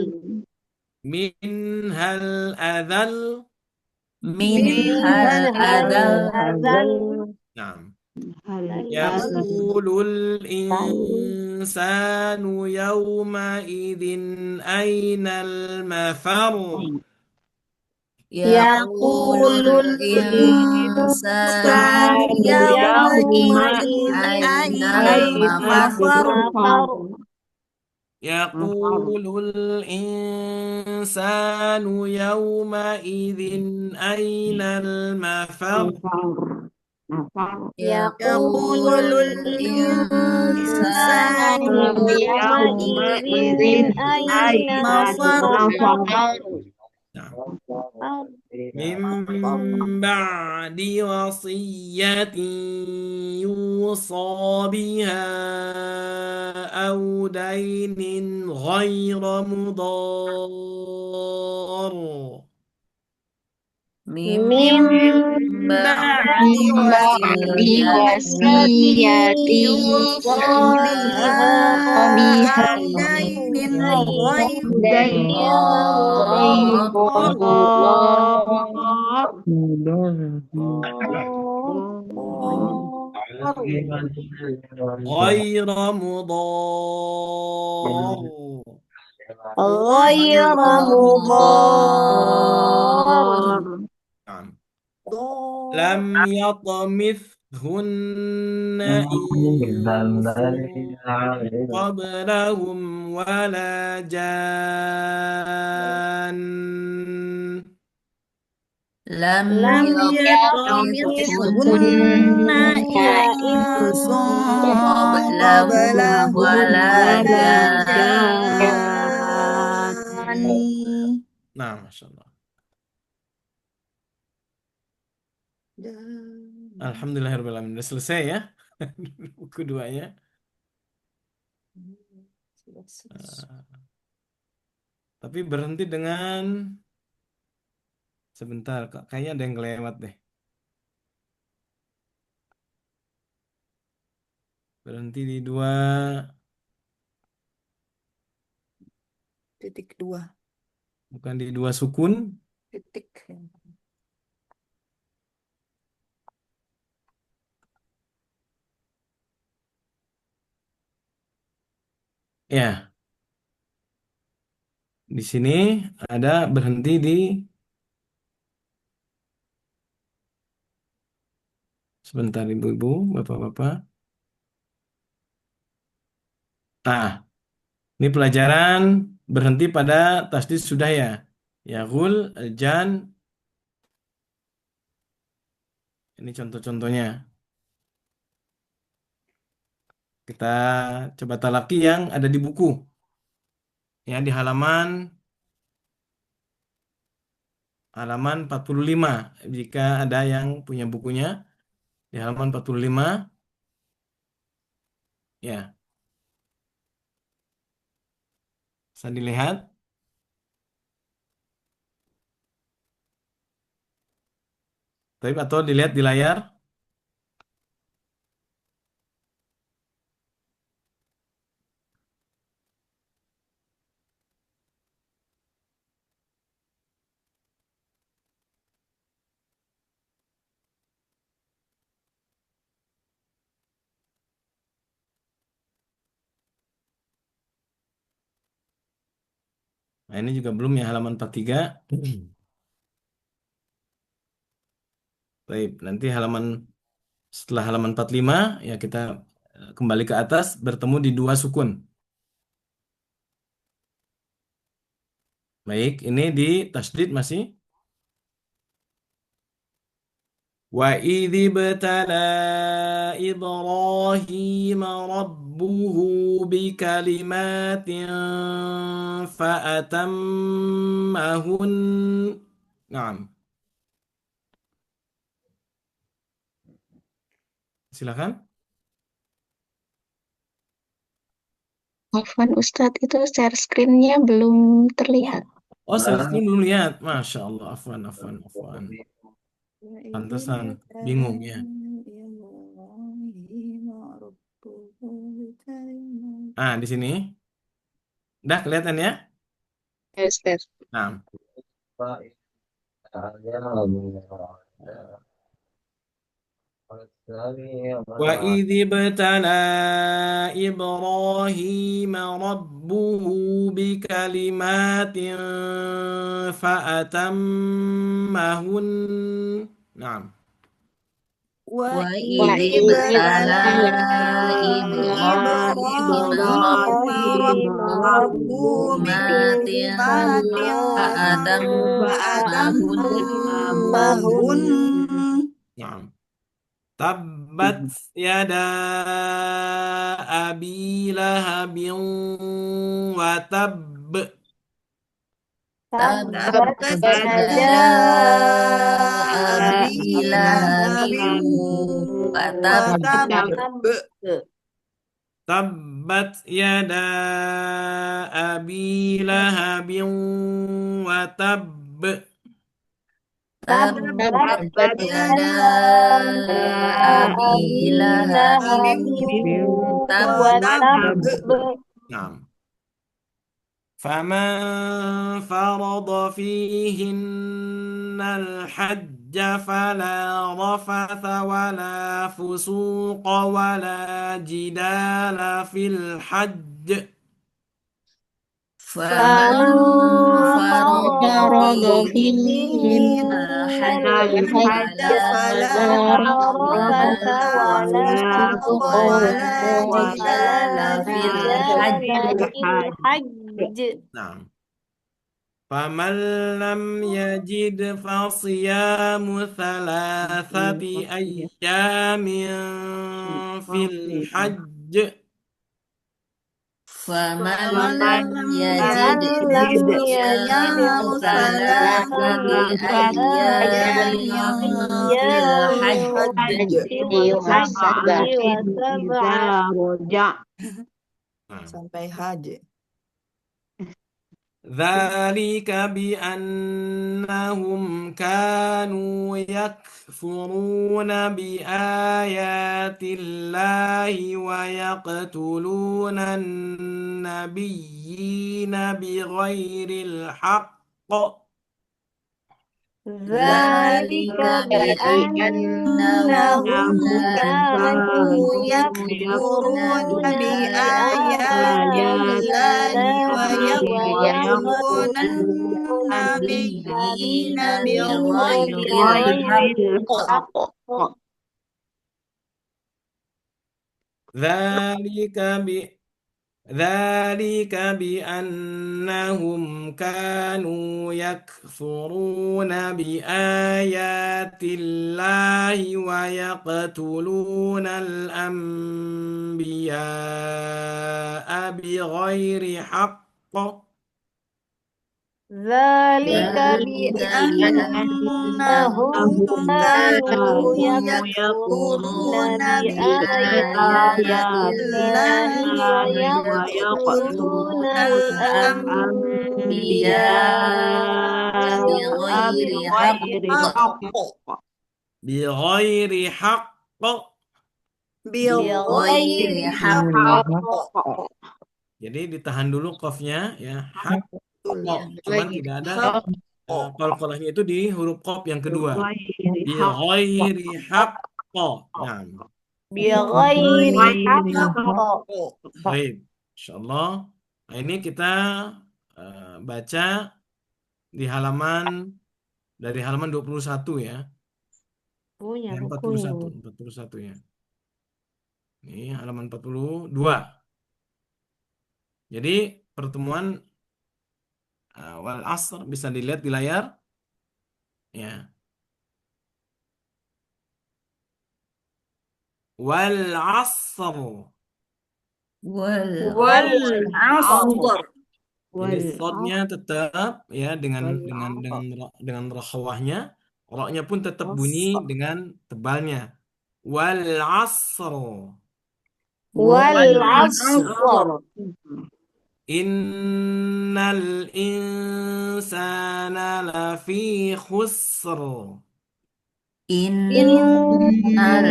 منها الأذل. منها الأذل الأذل نعم. الأذل يقول الإنسان يومئذ أين المفر. يقول الإنسان الإنسان يومئذ يومئذ أين أين المفر المفر يقول الإنسان يومئذ أين المفر. يقول يقول الإنسان الإنسان يومئذ يومئذ أين أين المفر المفر نعم. من بعد وصية يوصى بها أو دين غير مضار. من من بعد بعد وصية وصية يوصى يوصى بها بها أو دين أو غير دين غير مضار مضار غير مضار. غير مضار نعم. لم يطمثهن إنس قبلهم ولا جان. لم لم يطمثهن يطمثهن إنس إنس قبلهم قبلهم ولا ولا جان جان Nah, Masya Allah. Alhamdulillahirrahmanirrahim. Udah selesai ya buku duanya. Tapi berhenti dengan sebentar, Kak. Kayaknya ada yang kelewat deh. Berhenti di dua. titik dua Bukan di dua sukun. titik Ya, di sini ada berhenti di sebentar ibu-ibu, bapak-bapak. Ah, ini pelajaran berhenti pada tasdid sudah ya. Yagul, jan. Ini contoh-contohnya. Kita coba talaki yang ada di buku. Ya, di halaman 45. Jika ada yang punya bukunya di halaman 45, ya. Bisa dilihat. Tapi atau dilihat di layar. Nah, ini juga belum ya halaman 43. Baik, nanti setelah halaman 45 ya kita kembali ke atas bertemu di dua sukun. Baik, ini di tasdid masih. Wa idzi btala Ibrahim rabbuhu bikalimatin fa'atammahun. Naam. Silakan. Afwan Ustadz, itu share screen-nya belum terlihat. Oh, selfie belum lihat. Masya Allah, afwan, afwan, afwan. Pantesan bingung ya. Ah, di sini. Udah kelihatan ya? Ya, Ustadz. Nah, وإذ ابتلى إبراهيم ربه بكلمات فأتمهن. نعم. وإذ وإذ ابتلى ابتلى إبراهيم إبراهيم ربه ربه بكلمات بكلمات فأتمهن فأتمهن. نعم. تبت يدا أبي لهب وتب. تبت تبت يدا يدا أبي أبي لهب لهب وتب وتب. تبت يدا أبي لهب وتب. تبت تبت يدا أبي أبي لهب لهب وتب وتب. نعم. فمن فرض فيهن الحج فلا رفث ولا فسوق ولا جدال في الحج. فمن فمن فرض فرض فيهن فيهن الحج الحج فلا فلا رفث رفث ولا ولا فسوق ولا ولا جدال في جدال الحج. في الحج. نعم. فمن لم يجد فصيام ثلاثة أيام في الحج. فمن فمن لم يجد لم فصيام يجد ثلاثة ثلاثة أيام في أيام الحج. في الحج وسبعة. نعم. Sampai haji. ذلك بأنهم كانوا يكفرون بآيات الله ويقتلون النبيين بغير الحق. ذلك بأنهم بأنهم كانوا كانوا يكفرون يكفرون بآيات بآيات الله الله ويقتلون ويقتلون النبيين النبيين بغير بغير الحق. الحق. ذلك ب ذلك بأنهم كانوا يكفرون بآيات الله ويقتلون الأنبياء بغير حق. ذلك ذلك بأنهم بأنهم كانوا كانوا يكفرون يكفرون بآيات بآيات الله الله ويقتلون ويقتلون الأنبياء الأنبياء بغير حق. بغير حق. بغير حق. Jadi ditahan dulu qafnya ya. Hak. Betul ya. Cuman tidak ada Hak. qalqalahnya itu di huruf qaf yang kedua. Bi ghairi haqqo. Nah, بغير حق. baik. Insyaallah. Nah, ini kita baca di dari halaman 21 ya. Punya Ya, bukunya. 41 ya. Ini halaman 42. Jadi pertemuan wal asr bisa dilihat di layar ya. Wal asr. والعصر. Jadi shotnya tetap ya dengan rakhawahnya, roknya pun tetap bunyi dengan tebalnya. Wal asr. والعصر Innal insana lafi khusr. إن إن الإنسان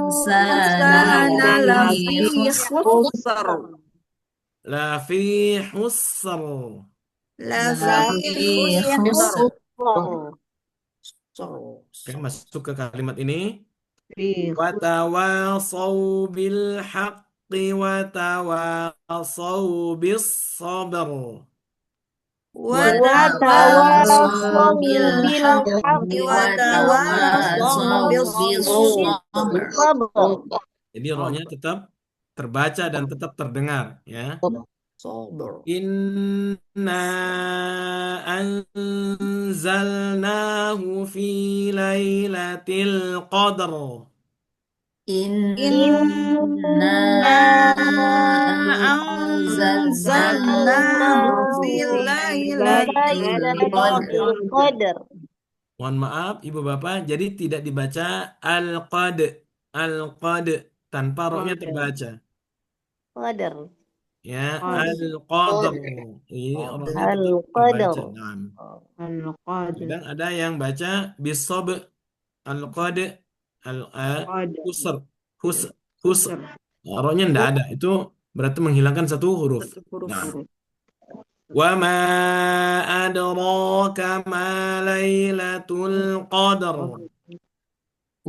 الإنسان لفي لفي خسر Lafi khusr. لفي خسر Oke, masuk ke kalimat ini. في Watawasaw bil haqqi watawasaw bis sabr. وتواصوا وتواصوا بالحق بالحق وتواصوا بالصبر بالصبر Jadi rohnya tetap terbaca dan tetap terdengar, ya. صبر Inna anzalnahu fi lailatul qadr. إنا إنا أنزلناه أنزلناه في في ليلة ليلة القدر القدر Mohon maaf, Ibu Bapak, jadi tidak dibaca al-qad, al-qad tanpa rohnya terbaca. قدر Ya, al-qadr. Ini rohnya tetap terbaca. القدر Nah, القدر kadang ada yang baca bisob al-qad husr, hus, hus. Nah, rohnya enggak ada. Itu berarti menghilangkan satu huruf. Nah, wa ma adraka ma lailatul qadr.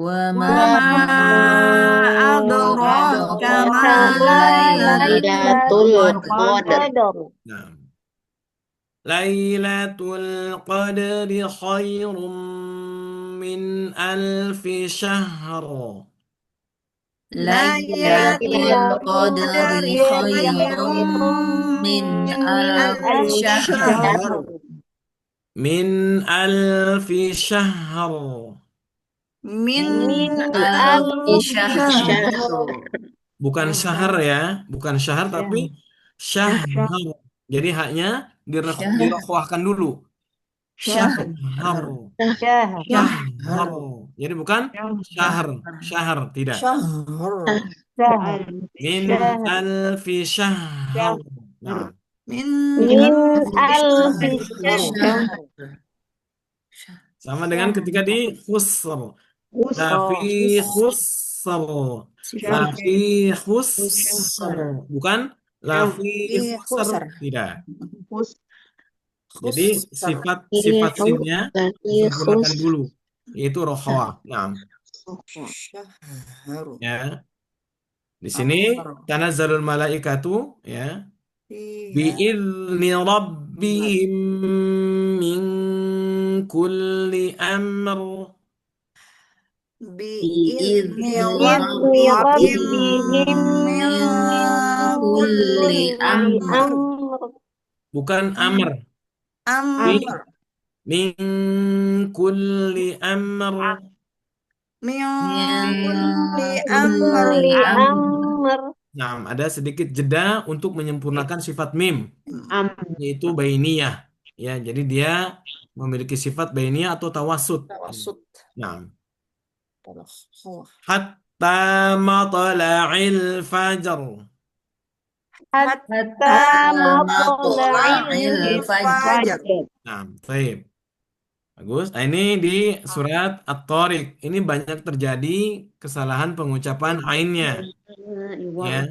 وما وما أدراك ما كما ليلة ليلة القدر القدر Nah, lailatul qadri khairum min alfi syahr. ليلة ليلة القدر القدر خير خير من من ألف ألف شهر شهر Min alfi syahr. من من ألف ألف شهر شهر Bukan syahr ya, bukan syahr tapi syahr. Jadi haknya شهر dirokhwahkan dulu. شهر Syahr, شهر syahr. Jadi bukan syahr, syahr tidak. شهر شهر Min شهر alfi syahr. Nah, من من ألف ألف شهر شهر sama dengan ketika di khusr. Lafi khusr. Lafi khusr. Bukan lafi في khusr. خسر Tidak. Jadi خسر sifat sinnya disempurnakan dulu, yaitu rokhawah. Nah, شهر ya. Di sini tanazzalul malaikatu, ya, فيها biizni rabbihim min kulli amr. بإذن بإذن ربهم ربهم من من كل كل أمر أمر Bukan amr. Min, أمر min kulli amr. من من كل أمر كل أمر Nah, ada sedikit jeda untuk menyempurnakan sifat mim, yaitu bainiyah. Ya, jadi dia memiliki sifat bainiyah atau tawasud. توسط Nah, hatta matla'il fajr. حتى مطلع الفجر الفجر Nah, baik. Bagus. Nah, ini di surat At-Tariq. Ini banyak terjadi kesalahan pengucapan ainnya. Ya.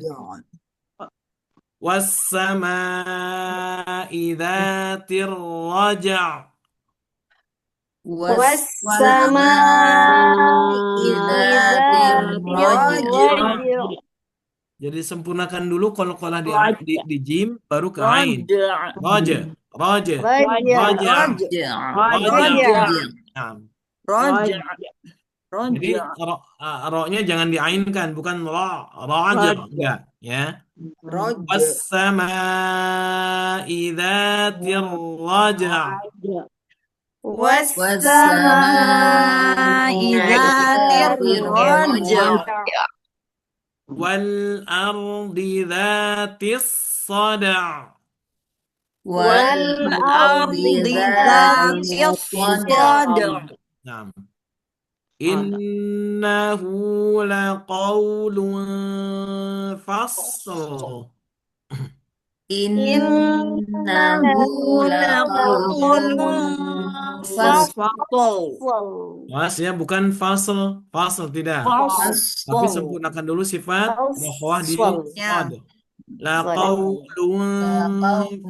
Was-sama'i dzatir raja'. والسماء ذات ذات الرجع الرجع Jadi sempurnakan dulu kalau di jim baru ke ain. رجع Raja, raja, رجع raja, رجع raja. رجع Nah, رجع jadi رجع ro-nya jangan diainkan, bukan raja, enggak, ya. رجع Was-sama'i dzatir raja' والسماء ذات الرجع wal ardi dzatis sada'. والأرض ذات الصدع Nah, Innahu laqawlun fasl. Innahu laqawlun fasl. Was ya, bukan fasl. Fasl tidak. Tapi Fasl. sempurnakan dulu sifat rokhawah di Ya. shad. Laqawlun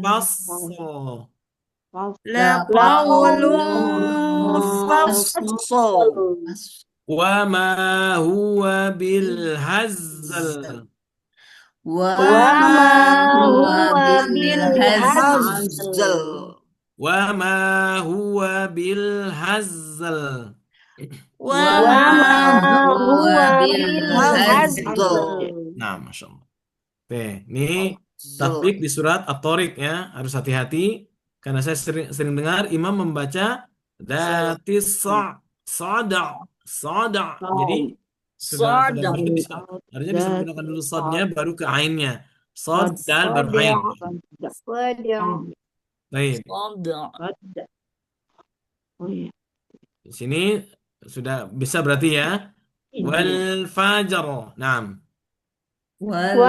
fasl. Laqawlun fasl. Wa ma huwa bil hazl. Wa ma huwa bil hazl. Wa ma huwa bil hazl. Wa ma huwa bil hazl. Nah, Masya Allah. Oke, ini tatbik di surat At-Tariq ya. Harus hati-hati karena saya sering dengar imam membaca datis sada sada. Jadi sudah Sada. berhenti. Harusnya disempurnakan dulu sodnya baru ke ainnya. Sod dal baru ain. Baik. Sada. Di sini sudah bisa berarti ya. Wal fajar. Naam. Wal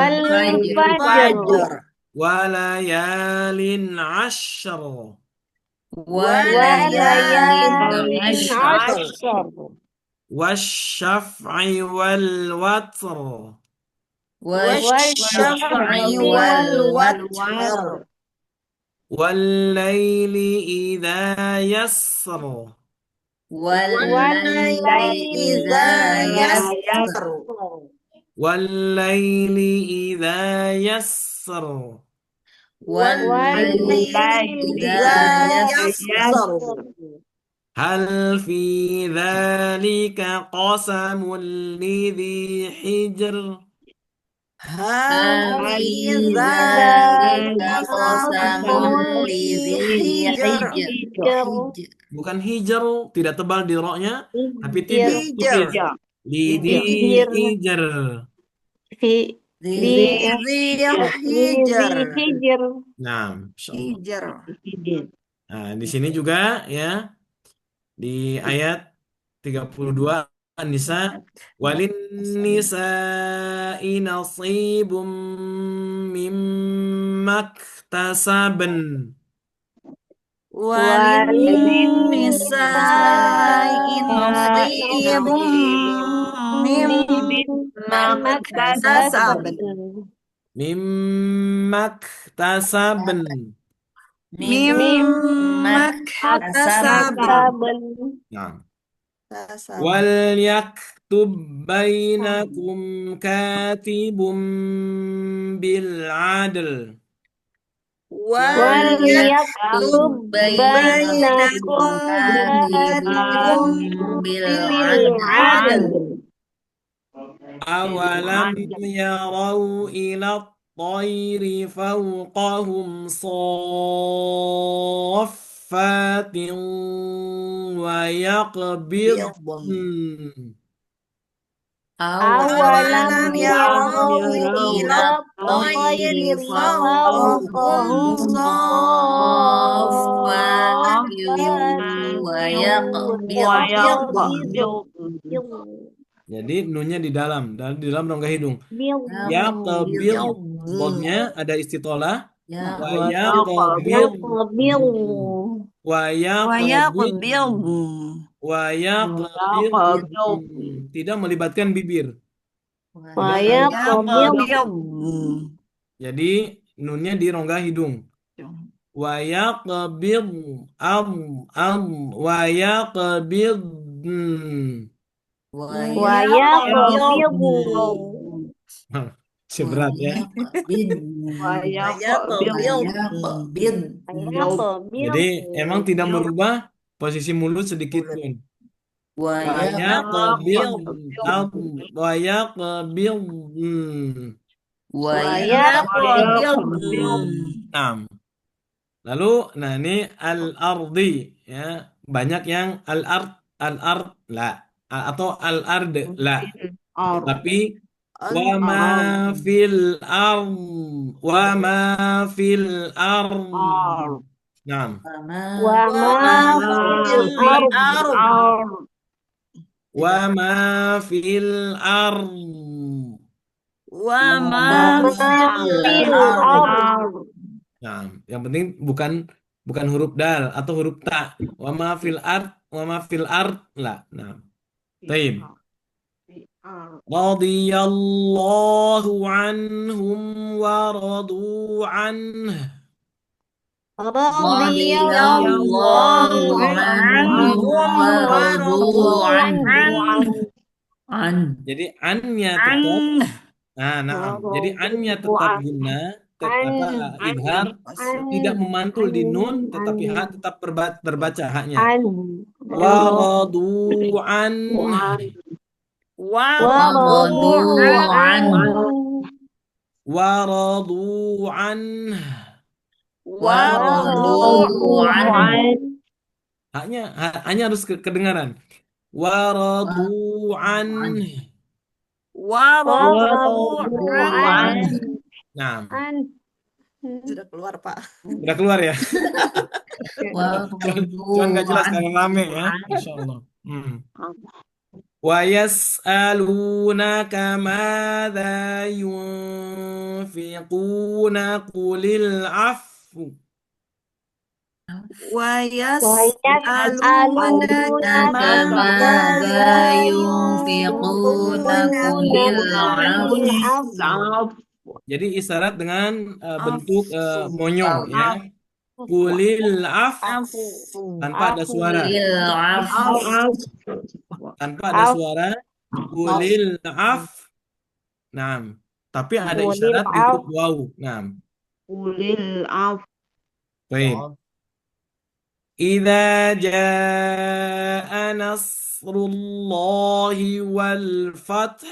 fajr. Walayalin ashr. Walayalin ashr. Wasyaf'i wal watr. Wasyaf'i wal watr. Wallayli idha yasr. Wallayli idza yasr. Wallayli idha yasr. Wallayli idza yasr. Hal fi dhalika qasamul lidhi hijr. Hal fi dzalika qasamun lidzi hijr. Bukan hijr, tidak tebal di roknya, tapi tidak Hijr. lidhi hijr. Lidzi hijr. Nah, Masya Allah. Hijr. Nah, di sini juga ya di ayat 32 An-Nisa walin nisa'i nasibum mimma iktasaban. Walin nisa'i nasibum mimma iktasaban. Mimma iktasaban. Mimma iktasaban. Nah, wal yaktub bainakum katibum bil adl. Wal yaktub bainakum katibun bil adl. Awalam yarau ila at-tayri fawqahum saffatin wa yaqbidun. Awalam yarau ila at-tayri fawqahum saffatin wa yaqbidun. Jadi nunnya di dalam rongga hidung. Yaqbid, bodnya ada istitolah. Wa yaqbid, wa yaqbid, wa yaqbid. Tidak melibatkan bibir. Jadi nunnya di rongga hidung. Wa yaqbid wa yaqbid. Seberat ya. Jadi emang tidak merubah posisi mulut sedikit pun. Wa yaqbid wa yaqbid. Nah, lalu nah ini al-ardi ya. Banyak yang al-ard la atau al-ard la. Tapi wa ma fil ard wa ma fil ard. Nah, Wa ma fil ard. Wa ma fil ard. وما في Fil الأرض ard. Nah, yang penting bukan bukan huruf dal atau huruf ta. Wa ma fil ard, wa ma fil ard lah. Nah, taib. Radiyallahu anhum wa radu anhu. رضي Radhiyallahu الله عنهم anhum wa ورضوا radu عنه Jadi annya tetap. عنه Nah, nah. Jadi annya radu tetap guna, apa idhar tidak memantul di nun, tetapi ha tetap terbaca haknya. Waradu an. ورضوا عنه Waradu an. ورضوا عنه Haknya harus kedengaran. Waradu an. ورضوا عنه Nah, Sudah keluar, Pak. udah keluar ya. Cuman nggak jelas ورضوا karena rame ya. Insya Allah. Wa yas'alunaka madza yunfiquna qulil afu. ويسألونك ماذا ينفقون قل العفو Jadi isyarat dengan bentuk monyong ya. Qulil afu tanpa ada suara. Tanpa ada suara. Qulil af. Nah, tapi ada isyarat di huruf waw. Nah, baik. Idza jaa nasrullahi wal fath.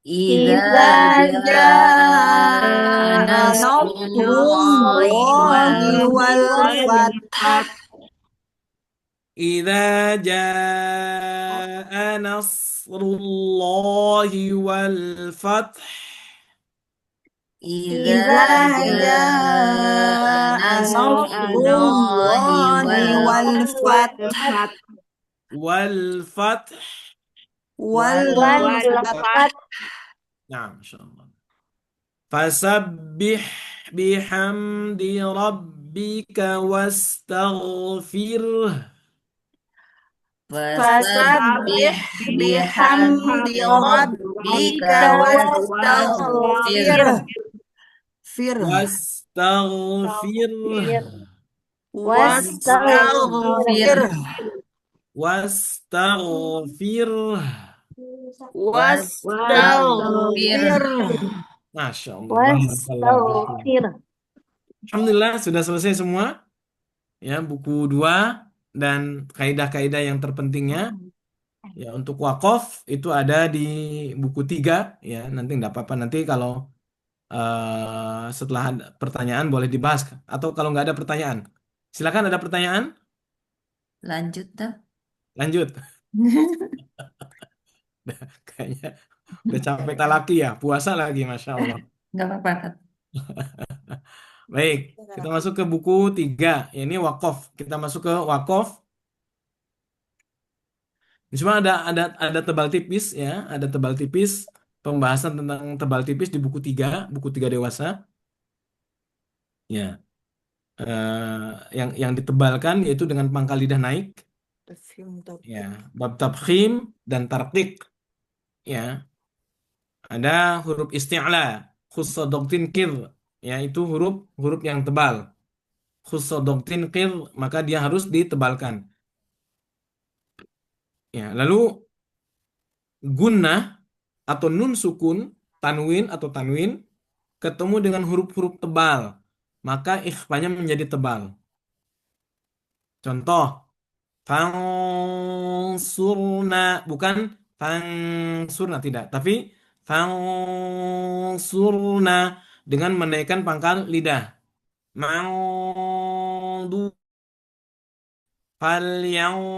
إذا جاء نصر الله والفتح إذا جاء نصر الله والفتح. إذا جاء نصر الله والفتح والفتح. نعم إن شاء الله. فسبح بحمد ربك واستغفره. فسبح بحمد ربك واستغفره واستغفره Masya Allah. Alhamdulillah sudah selesai semua ya buku 2 dan kaidah-kaidah yang terpentingnya ya. Untuk wakaf itu ada di buku 3 ya. Nanti nggak apa-apa, nanti kalau setelah ada pertanyaan boleh dibahas, atau kalau nggak ada pertanyaan silakan. Ada pertanyaan, lanjut dah. lanjut. Kayaknya udah capek talaki ya, puasa lagi, Masya Allah. Nggak apa-apa. Baik, kita masuk ke buku 3. Ini wakaf. Kita masuk ke wakaf. Cuma ada tebal tipis ya, ada tebal tipis, pembahasan tentang tebal tipis di buku 3, buku 3 dewasa. Ya. Yang ditebalkan yaitu dengan pangkal lidah naik. Ya, bab tabkhim dan tarqiq. Ya. Ada huruf isti'la, khussodoktin kir, yaitu huruf yang tebal. Khussodoktin kir, maka dia harus ditebalkan. Ya, lalu gunnah atau nun sukun, tanwin atau tanwin ketemu dengan huruf-huruf tebal, maka ikhfanya menjadi tebal. Contoh, fansurna, bukan fansurna, tidak, tapi fansurna dengan menaikkan pangkal lidah. Ma'du falyanzur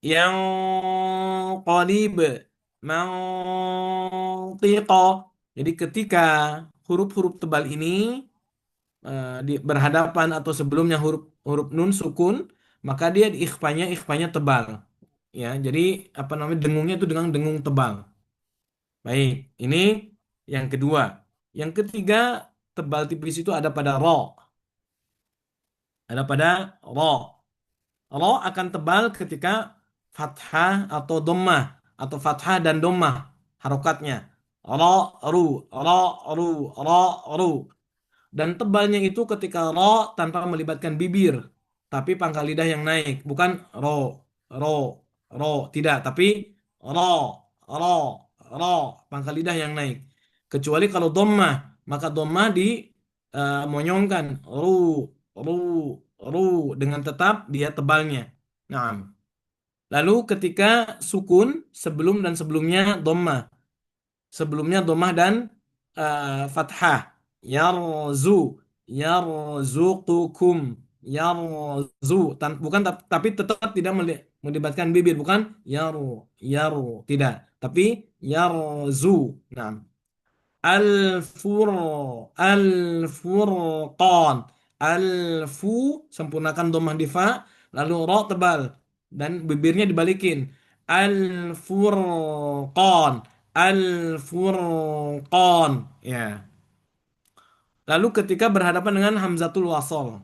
yang qalib mantiqa. Jadi ketika huruf-huruf tebal ini berhadapan atau sebelumnya huruf nun sukun, maka dia ikhfanya tebal. Ya, jadi apa namanya dengungnya itu dengan dengung tebal. Baik, ini yang kedua. Yang ketiga, tebal tipis itu ada pada ro, ada pada ro. Ro akan tebal ketika fathah atau dhammah atau fathah dan dhammah harokatnya. Ro, ru, ro, ru, ro, ru. Dan tebalnya itu ketika ro tanpa melibatkan bibir, tapi pangkal lidah yang naik, bukan ro, ro, ro, tidak, tapi ro, ro, ro, pangkal lidah yang naik. Kecuali kalau dhammah, maka dhammah di monyongkan ru, ru dengan tetap dia tebalnya. Nah, lalu ketika sukun sebelum dan sebelumnya dhammah, sebelumnya dhammah dan fathah. Yarzu, yarzuqukum, yarzu. Bukan tapi tetap tidak melibatkan bibir, bukan yaru, tidak. Tapi yarzu. Nah, Al-fur, al-furqan. Al-fu, sempurnakan dhammah di fa, lalu ro tebal dan bibirnya dibalikin. Al-furqan, al-furqan. Ya. Lalu ketika berhadapan dengan hamzatul wasol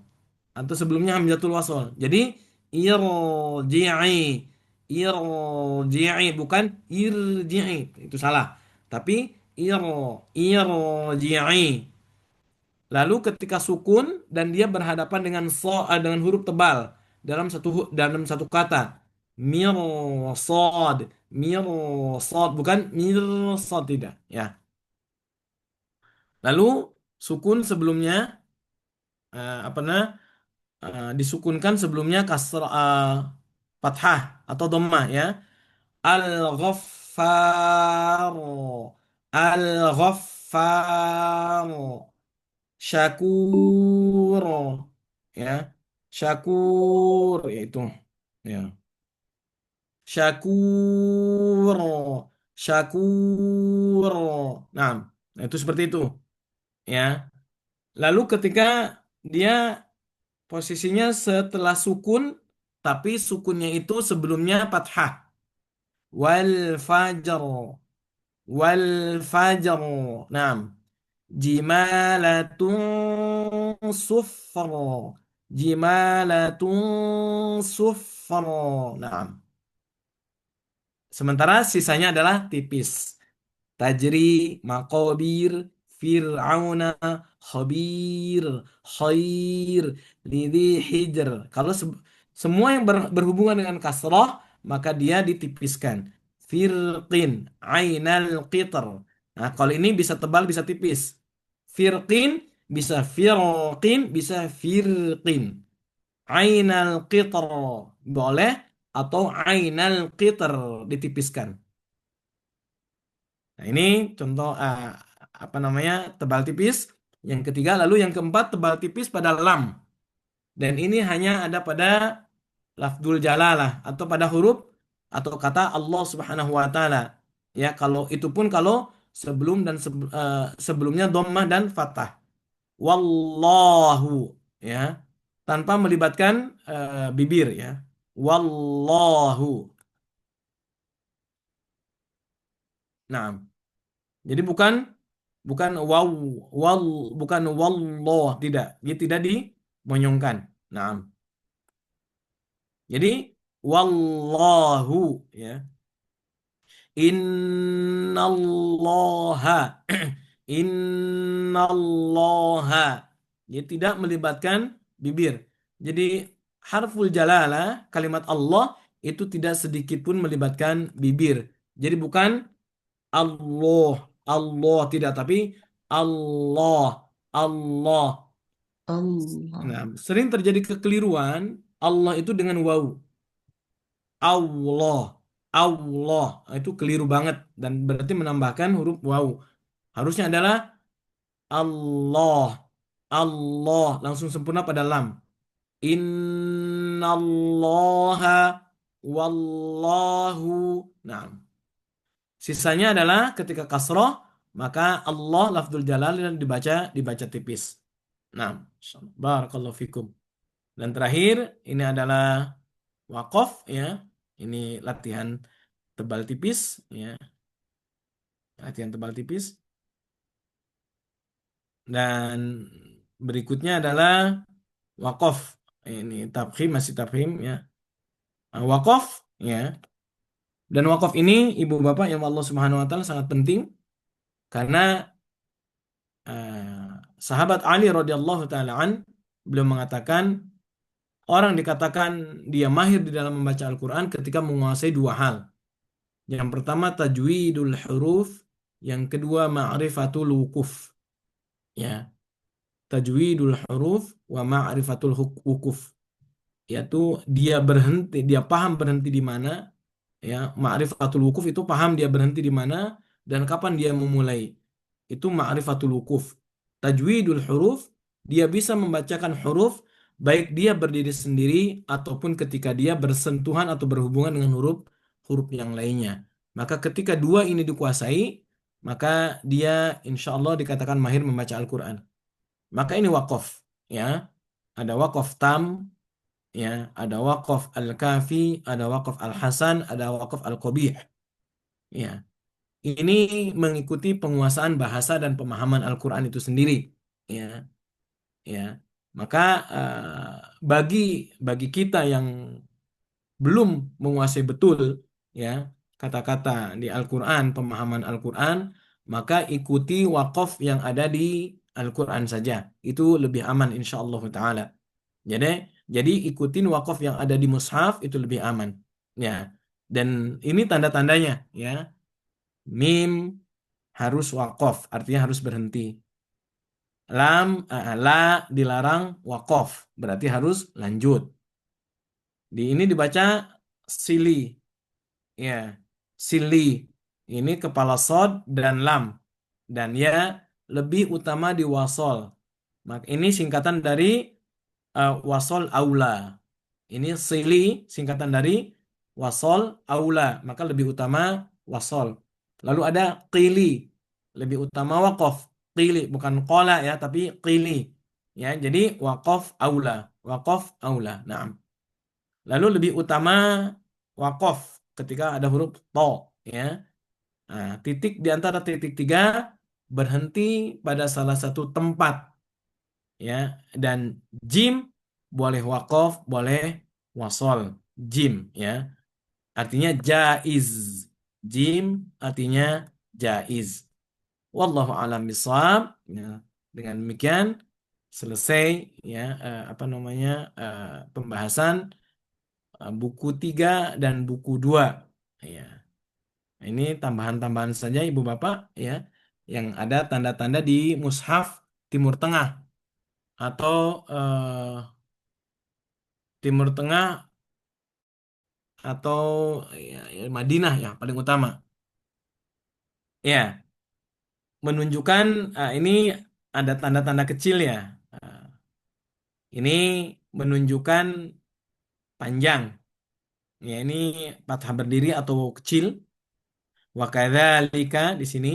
atau sebelumnya hamzatul wasol. Jadi irji'i, irji'i bukan irji'i. Itu salah. Tapi ir irji'i. Lalu ketika sukun dan dia berhadapan dengan dengan huruf tebal dalam satu kata. Mirsad, mirsad bukan mirsad, tidak, ya. Lalu sukun sebelumnya apa nah disukunkan sebelumnya kasr fathah atau dhammah, ya. Al-Ghaffar, Al-Ghaffar, Syakur, ya. Syakur, yaitu, ya. Syakur, Syakur. Nah, itu seperti itu, ya. Lalu ketika dia posisinya setelah sukun, tapi sukunnya itu sebelumnya fathah. Wal fajr, wal fajr. Nah, jimalatun sufra, jimalatun sufra. Nah, sementara sisanya adalah tipis. Tajri, maqabir, fir'auna, khabir, khair, lidhi hijr. Kalau semua yang berhubungan dengan kasrah, maka dia ditipiskan. Firqin, ainal qitr. Nah, kalau ini bisa tebal, bisa tipis. Firqin, bisa firqin, bisa firqin. Ainal qitr, boleh, atau ainal qitr, ditipiskan. Nah, ini contoh apa namanya tebal tipis. Yang ketiga, lalu yang keempat tebal tipis pada lam. Dan ini hanya ada pada lafzul jalalah atau pada huruf atau kata Allah Subhanahu wa taala. Ya, kalau itu pun kalau sebelum dan sebelumnya dhammah dan fathah. Wallahu, ya. Tanpa melibatkan bibir, ya. Wallahu. Nah, jadi bukan bukan waw wal bukan wallah, tidak. Dia tidak dimonyongkan. Nah, jadi wallahu, ya. Innallaha. Innallaha. Dia tidak melibatkan bibir. Jadi harful jalalah kalimat Allah itu tidak sedikit pun melibatkan bibir. Jadi bukan Allah, Allah, tidak, tapi Allah, Allah. Allah. Nah, sering terjadi kekeliruan Allah itu dengan waw. Allah, Allah. Nah, itu keliru banget dan berarti menambahkan huruf waw. Harusnya adalah Allah, Allah, langsung sempurna pada lam. Innallaha wallahu. Nah, sisanya adalah ketika kasroh, maka Allah lafzul jalal dibaca tipis. Nah, barakallahu fikum. Dan terakhir ini adalah wakaf ya. Ini latihan tebal tipis ya, latihan tebal tipis. Dan berikutnya adalah wakaf. Ini tafkhim, masih tafkhim ya. Wakaf ya. Dan wakaf ini ibu bapak yang Allah Subhanahu wa taala sangat penting karena sahabat Ali radhiyallahu taala an beliau mengatakan orang dikatakan dia mahir di dalam membaca Al-Qur'an ketika menguasai dua hal. Yang pertama tajwidul huruf, yang kedua ma'rifatul wukuf. Ya, tajwidul huruf wa ma'rifatul wukuf. Yaitu dia berhenti, dia paham berhenti di mana, ya, ma'rifatul wukuf itu paham dia berhenti di mana dan kapan dia memulai. Itu ma'rifatul wukuf. Tajwidul huruf, dia bisa membacakan huruf baik dia berdiri sendiri ataupun ketika dia bersentuhan atau berhubungan dengan huruf yang lainnya. Maka ketika dua ini dikuasai, maka dia insya Allah dikatakan mahir membaca Al-Quran. Maka ini wakaf, ya. Ada wakaf tam, ya, ada wakaf al-kafi, ada wakaf al-hasan, ada wakaf al-qabih. Ya. Ini mengikuti penguasaan bahasa dan pemahaman Al-Quran itu sendiri. Ya, ya. Maka bagi bagi kita yang belum menguasai betul ya kata-kata di Al-Quran, pemahaman Al-Quran, maka ikuti wakaf yang ada di Al-Quran saja. Itu lebih aman insya Allah Ta'ala. Jadi, jadi ikutin wakaf yang ada di mushaf itu lebih aman. Ya. Dan ini tanda-tandanya ya. Mim harus wakaf, artinya harus berhenti. La dilarang wakaf, berarti harus lanjut. Di ini dibaca sili, ya, sili. Ini kepala sod dan lam, dan ya lebih utama di wasol. Maka ini singkatan dari wasol aula. Ini sili singkatan dari wasol aula, maka lebih utama wasol. Lalu ada qili, lebih utama waqaf. Qili bukan qola ya, tapi qili. Ya, jadi waqaf aula, waqaf aula. Nah, lalu lebih utama waqaf ketika ada huruf to ya. Nah, titik di antara titik tiga berhenti pada salah satu tempat ya, dan jim boleh waqaf, boleh wasol. Jim ya. Artinya jaiz. Jim artinya jaiz. Wallahu a'lam bishawab. Ya, dengan demikian selesai ya apa namanya pembahasan buku 3 dan buku 2 ya. Ini tambahan-tambahan saja Ibu Bapak ya yang ada tanda-tanda di mushaf Timur Tengah atau Timur Tengah atau Madinah ya paling utama. Ya, menunjukkan ini ada tanda-tanda kecil ya. Ini menunjukkan panjang. Ya, ini fathah berdiri atau kecil. Wa kadzalika di sini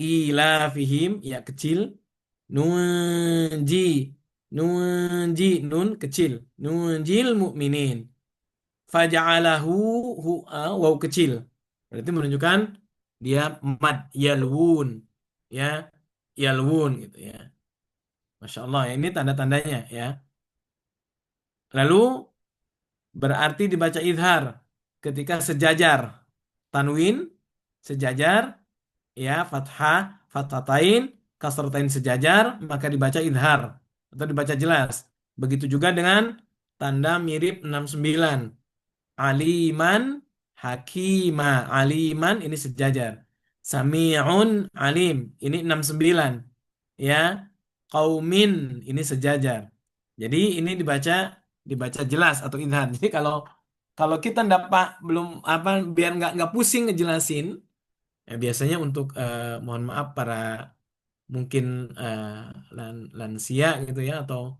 ilafihim ya kecil. Nunji nunji nun kecil. Nunjil mukminin. Faja'alahu waw kecil. Berarti menunjukkan dia mad yalwun ya, yalwun gitu ya. Masya Allah, ini tanda-tandanya ya. Lalu berarti dibaca idhar ketika sejajar. Tanwin sejajar ya, fathah fathatain kasratain sejajar, maka dibaca idhar atau dibaca jelas. Begitu juga dengan tanda mirip 69. Aliman hakima. Aliman ini sejajar. Sami'un alim ini 69. Ya. Qaumin ini sejajar. Jadi ini dibaca jelas atau idhar. Jadi kalau kalau kita dapat belum apa biar nggak pusing ngejelasin, ya biasanya untuk mohon maaf para mungkin lansia gitu ya atau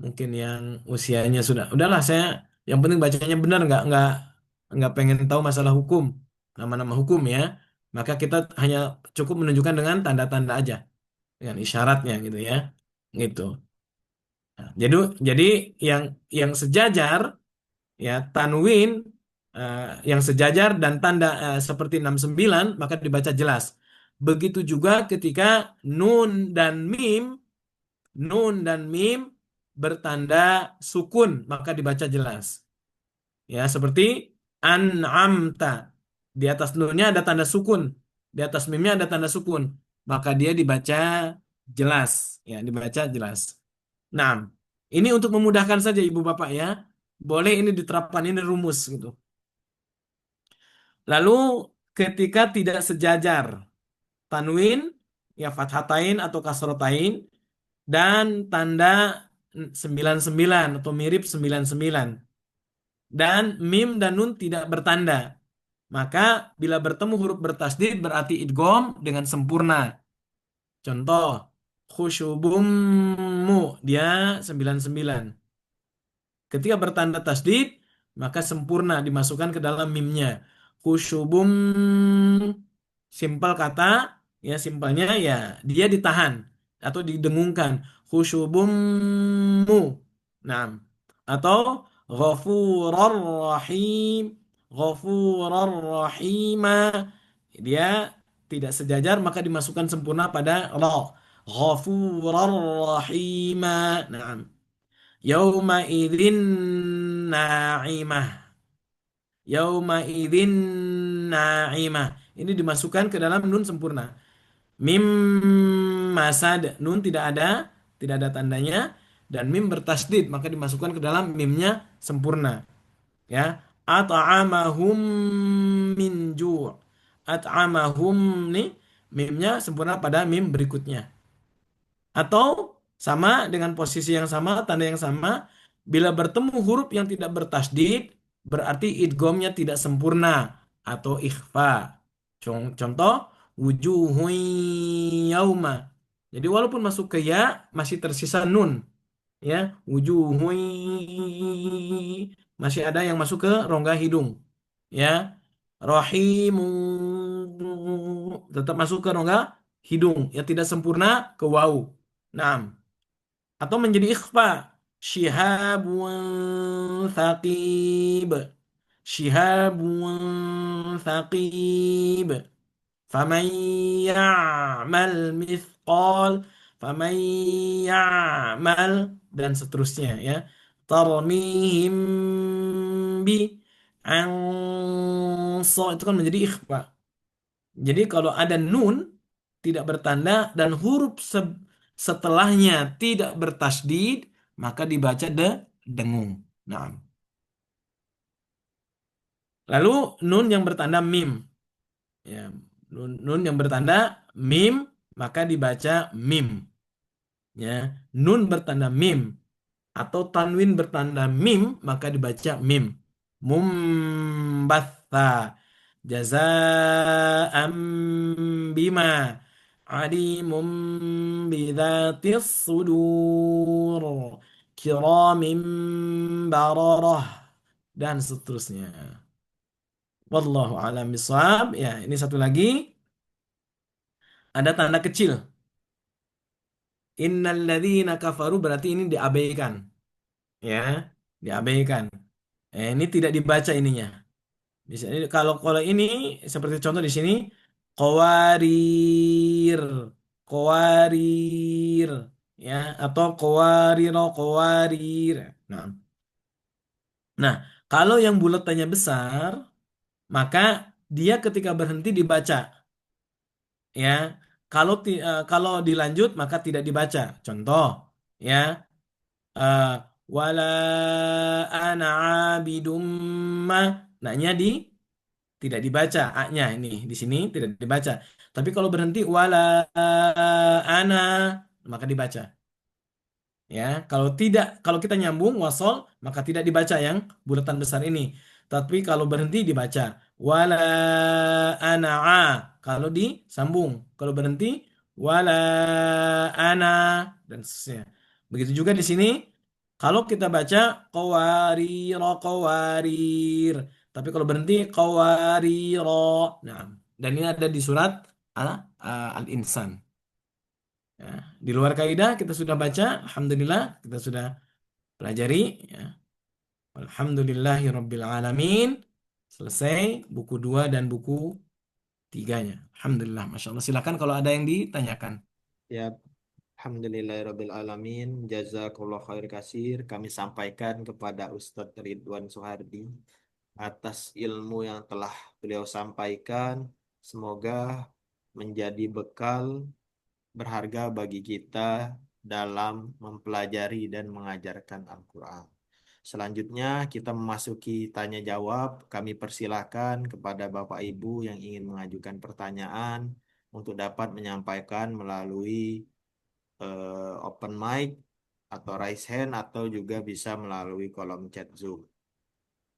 mungkin yang usianya sudah udahlah saya yang penting bacanya benar nggak pengen tahu masalah hukum nama-nama hukum ya, maka kita hanya cukup menunjukkan dengan tanda-tanda aja dengan isyaratnya gitu ya gitu. Nah, jadi yang sejajar ya tanwin yang sejajar dan tanda seperti 69 maka dibaca jelas. Begitu juga ketika nun dan mim nun dan mim bertanda sukun maka dibaca jelas. Ya, seperti an'amta. Di atas nunnya ada tanda sukun, di atas mimnya ada tanda sukun, maka dia dibaca jelas, ya, dibaca jelas. Nah, ini untuk memudahkan saja Ibu Bapak ya. Boleh ini diterapkan ini rumus gitu. Lalu ketika tidak sejajar tanwin ya fathatain atau kasrotain dan tanda 99 atau mirip 99 dan mim dan nun tidak bertanda. Maka bila bertemu huruf bertasdid berarti idgham dengan sempurna. Contoh, khusyubummu dia 99. Ketika bertanda tasdid maka sempurna dimasukkan ke dalam mimnya. Khusyubum simpel kata ya simpelnya ya dia ditahan atau didengungkan. Khusyubummu. Nah, atau ghafurar rahim ghafurar rahima dia tidak sejajar maka dimasukkan sempurna pada ra ghafurar rahima nah yauma idzin na'imah yauma idzin na'imah ini dimasukkan ke dalam nun sempurna mim masad nun tidak ada tandanya dan mim bertasdid maka dimasukkan ke dalam mimnya sempurna ya at'amahum min ju' at'amahum nih mimnya sempurna pada mim berikutnya atau sama dengan posisi yang sama tanda yang sama bila bertemu huruf yang tidak bertasdid berarti idghamnya tidak sempurna atau ikhfa contoh wujuhun yauma jadi walaupun masuk ke ya masih tersisa nun ya wujuhun masih ada yang masuk ke rongga hidung ya rahimu tetap masuk ke rongga hidung ya tidak sempurna ke wau nah atau menjadi ikhfa shihabun thaqib shihabun thaqib faman ya'mal mithqal faman ya'mal dan seterusnya ya tarmihim bi anso itu kan menjadi ikhfa jadi kalau ada nun tidak bertanda dan huruf setelahnya tidak bertasdid maka dibaca dengung nah lalu nun yang bertanda mim ya nun yang bertanda mim maka dibaca mim ya nun bertanda mim atau tanwin bertanda mim maka dibaca mim mumbatha jazaa'an bima alimum bidzatis sudur kiramin bararah dan seterusnya wallahu a'lam bishawab ya ini satu lagi ada tanda kecil innalladzina kafaru berarti ini diabaikan ya diabaikan ini tidak dibaca ininya bisa kalau kalau ini seperti contoh di sini qawarir qawarir ya atau qawarir nah nah kalau yang bulatannya besar maka dia ketika berhenti dibaca ya kalau dilanjut maka tidak dibaca contoh ya eh, wala ana abidum ma nah-nya tidak dibaca a-nya ini di sini tidak dibaca tapi kalau berhenti wala ana maka dibaca ya kalau kita nyambung wasol maka tidak dibaca yang bulatan besar ini tapi kalau berhenti dibaca wala ana'a kalau disambung kalau berhenti wala ana dan seterusnya begitu juga di sini kalau kita baca qawarir qawarir tapi kalau berhenti qawariro nah dan ini ada di surat Al-Insan Ya. Di luar kaidah kita sudah baca, alhamdulillah kita sudah pelajari. Ya. Alhamdulillahirabbil alamin. Selesai buku 2 dan buku 3-nya. Alhamdulillah, Masya Allah. Silakan kalau ada yang ditanyakan. Ya, Alhamdulillahirabbil alamin. Jazakallah khair kasir. Kami sampaikan kepada Ustadz Ridwan Suhardi atas ilmu yang telah beliau sampaikan. Semoga menjadi bekal berharga bagi kita dalam mempelajari dan mengajarkan Al-Quran. Selanjutnya kita memasuki tanya jawab. Kami persilahkan kepada Bapak Ibu yang ingin mengajukan pertanyaan untuk dapat menyampaikan melalui open mic atau raise hand atau juga bisa melalui kolom chat Zoom.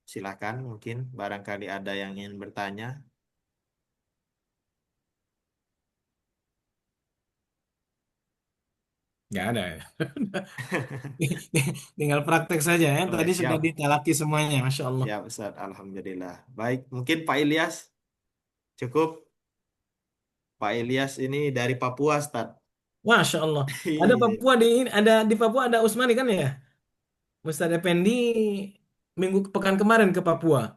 Silakan, mungkin barangkali ada yang ingin bertanya. Nggak ada ya. Tinggal praktek saja ya. Oh, Tadi sudah siap, ditalaki semuanya, Masya Allah. siap Ustaz. Alhamdulillah. Baik, mungkin Pak Ilyas cukup. Pak Ilyas ini dari Papua, Ustaz. Masya Allah. Ada Iya. Papua di Papua ada Usmani kan ya? Ustadz Effendi minggu pekan kemarin ke Papua.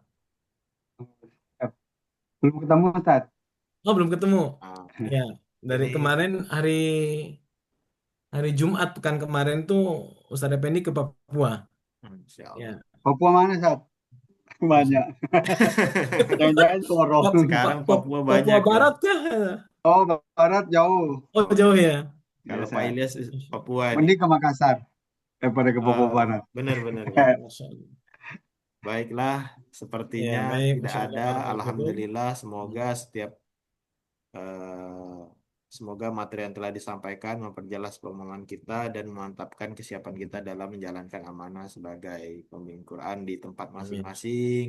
Belum ketemu Ustaz. Oh, belum ketemu. Ah, Ya, dari ini kemarin hari Jumat pekan kemarin tuh Ustadz Effendi ke Papua. Insya Ya. Allah. Papua mana Ustaz? Banyak. Jangan-jangan Sorong. Sekarang Papua Papua banyak ya. Barat kah? Oh, barat jauh. Oh, jauh ya. Kalau Biasa. Pak Ilyas Papua nih. Mending ke Makassar daripada ke Papua Ah, Barat. benar-benar ya. Masya Allah. Baiklah, Ya, sepertinya baik. tidak Masya Allah. ada. Barakallahu fikum. Alhamdulillah, semoga eh, semoga materi yang telah disampaikan memperjelas pemahaman kita dan memantapkan kesiapan kita dalam menjalankan amanah sebagai pembimbing Quran di tempat Amin. masing-masing,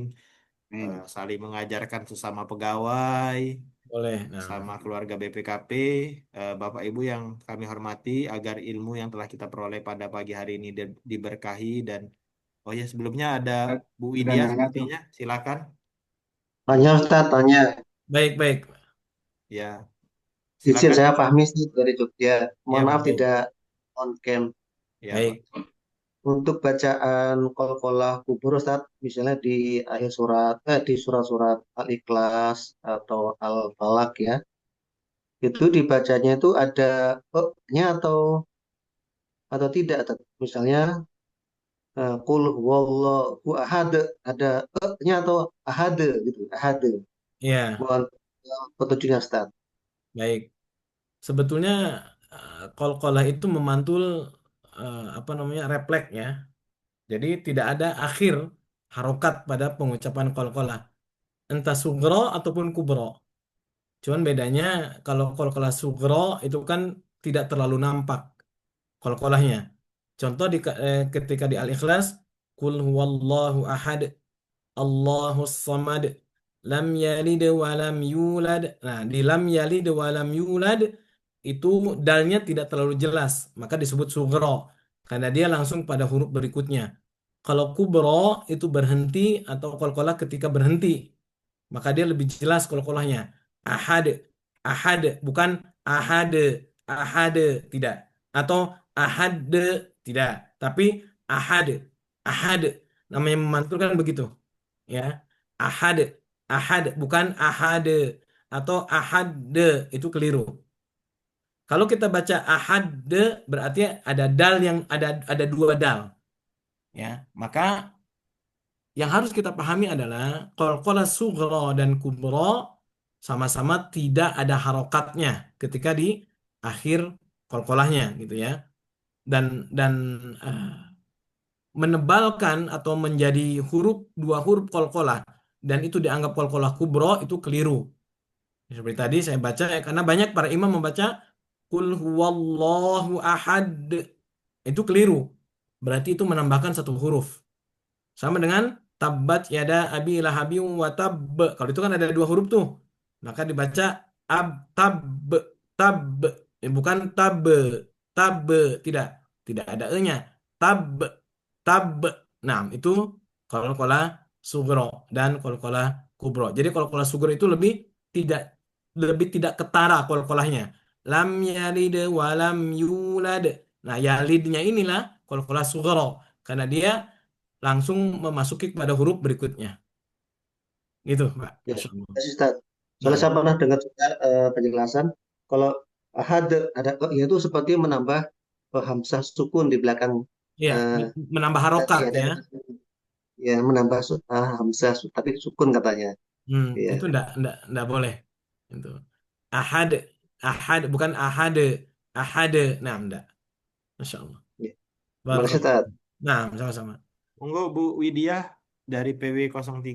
Amin. saling mengajarkan sesama pegawai, Boleh. Nah, sama keluarga BPKP, Bapak Ibu yang kami hormati, agar ilmu yang telah kita peroleh pada pagi hari ini diberkahi dan oh ya sebelumnya ada Bu Sudah Widya nanya tuh. sepertinya, silakan. Tanya Ustaz, tanya. baik. Ya, Izin silakan. saya Fahmi sih dari Jogja. Mohon Ya, maaf baik. tidak on cam. ya, Baik. Untuk bacaan qalqalah kubur Ustaz, misalnya di akhir surat, di surat-surat Al-Ikhlas atau Al-Falaq ya, itu dibacanya itu ada nya atau tidak Ustaz? Misalnya qul huwallahu ahad, ada nya atau ahad gitu, ahad. Ya, Mohon petunjuknya Ustaz. baik. Sebetulnya qalqalah itu memantul refleks ya. Jadi tidak ada akhir harokat pada pengucapan qalqalah, entah sugro ataupun kubro. Cuman bedanya kalau qalqalah sugro itu kan tidak terlalu nampak qalqalahnya. Contoh ketika di Al-Ikhlas, Qul huwallahu ahad, Allahus samad, lam yalid wa lam yulad. Nah, di lam yalid wa lam yulad itu dalnya tidak terlalu jelas, maka disebut sugro karena dia langsung pada huruf berikutnya. Kalau kubro itu berhenti atau qalqalah ketika berhenti, maka dia lebih jelas qalqalahnya. Ahad, ahad, bukan ahad, ahad, tidak. Atau ahad, tidak. Tapi ahad, ahad. Namanya memantul kan begitu. Ya, ahad, ahad, bukan ahad. Atau ahad, itu keliru. Kalau kita baca ahad, berarti ada dal yang ada dua dal. Ya, maka yang harus kita pahami adalah qalqalah sughra dan kubra sama-sama tidak ada harokatnya ketika di akhir qalqalahnya gitu ya. Dan eh, menebalkan atau menjadi dua huruf qalqalah dan itu dianggap qalqalah kubra itu keliru. Seperti tadi saya baca karena banyak para imam membaca Qul huwallahu ahad. Itu keliru. Berarti itu menambahkan satu huruf. Sama dengan tabbat yada abi lahabi wa tab. Kalau itu kan ada dua huruf tuh. Maka dibaca ab tab tab. Bukan tab tab, tidak. Tidak ada e-nya. Tab tab. Nah, itu qalqalah sugro dan qalqalah kubro. Jadi qalqalah sugro itu tidak ketara qalqalahnya. lam yalid wa lam yulad. Nah, yalidnya inilah qalqalah sughra karena dia langsung memasuki kepada huruf berikutnya. Gitu, Pak. Ya, Masya Allah. kasih Ustaz. Soalnya Nah, saya pernah dengar juga penjelasan kalau ahad ada yaitu seperti menambah hamzah sukun di belakang iya, eh, menambah tadi harokat ada ya. ya menambah hamzah tapi sukun katanya. Iya. Itu enggak boleh. Itu. Ahad, ahad bukan ahad, ahad. Nah, enggak. Masya Allah. Ya. Terima kasih Barakallah. Ustaz. Nah, sama-sama. Monggo Bu Widya dari PW03.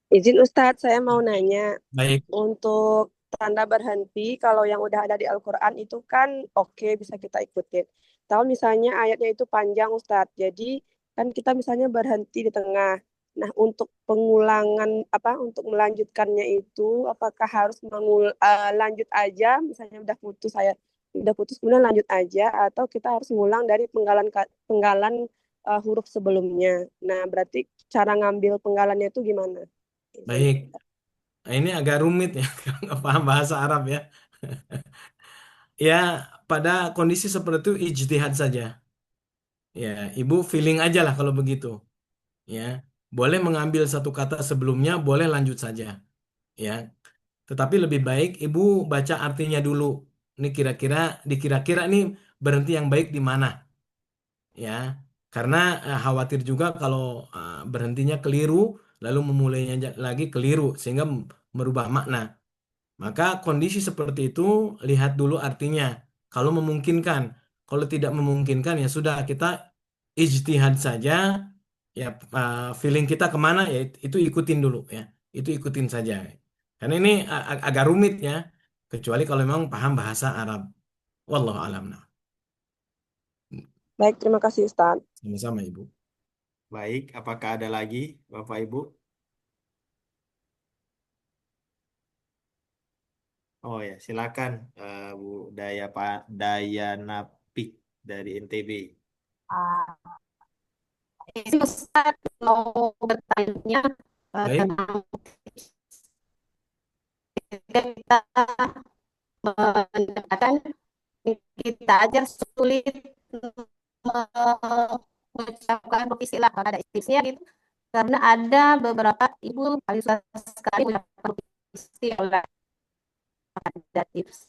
Izin Ustadz, saya mau nanya. Baik. Untuk tanda berhenti, kalau yang udah ada di Al-Quran itu kan oke, bisa kita ikutin. Tahu misalnya ayatnya itu panjang Ustadz, jadi kan kita misalnya berhenti di tengah. Nah, untuk pengulangan untuk melanjutkannya itu, apakah harus lanjut aja, misalnya udah putus kemudian lanjut aja, atau kita harus ngulang dari penggalan huruf sebelumnya. Nah, berarti cara ngambil penggalannya itu gimana? Izin. Baik. Nah, ini agak rumit ya, kalau nggak paham bahasa Arab ya. Ya, pada kondisi seperti itu ijtihad saja. Ya, ibu feeling aja lah kalau begitu. Ya, boleh mengambil satu kata sebelumnya, boleh lanjut saja. Ya, tetapi lebih baik ibu baca artinya dulu. Ini dikira-kira nih berhenti yang baik di mana? Ya, karena khawatir juga kalau berhentinya keliru, lalu memulainya lagi keliru sehingga merubah makna. Maka kondisi seperti itu lihat dulu artinya. Kalau memungkinkan, kalau tidak memungkinkan ya sudah kita ijtihad saja. Ya feeling kita kemana ya itu ikutin dulu ya. Itu ikutin saja. Karena ini agak rumit ya. Kecuali kalau memang paham bahasa Arab. Wallahu alam. Nah, Baik, terima kasih Ustadz. sama-sama Ibu. Baik, apakah ada lagi Bapak Ibu? Oh ya, silakan Bu Dayanapik dari NTB. Ini Ustaz mau bertanya Baik. tentang ketika kita mendapatkan kita ajar sulit mengucapkan istilah kalau ada istilahnya gitu karena ada beberapa ibu paling susah sekali mengucapkan istilah ada tips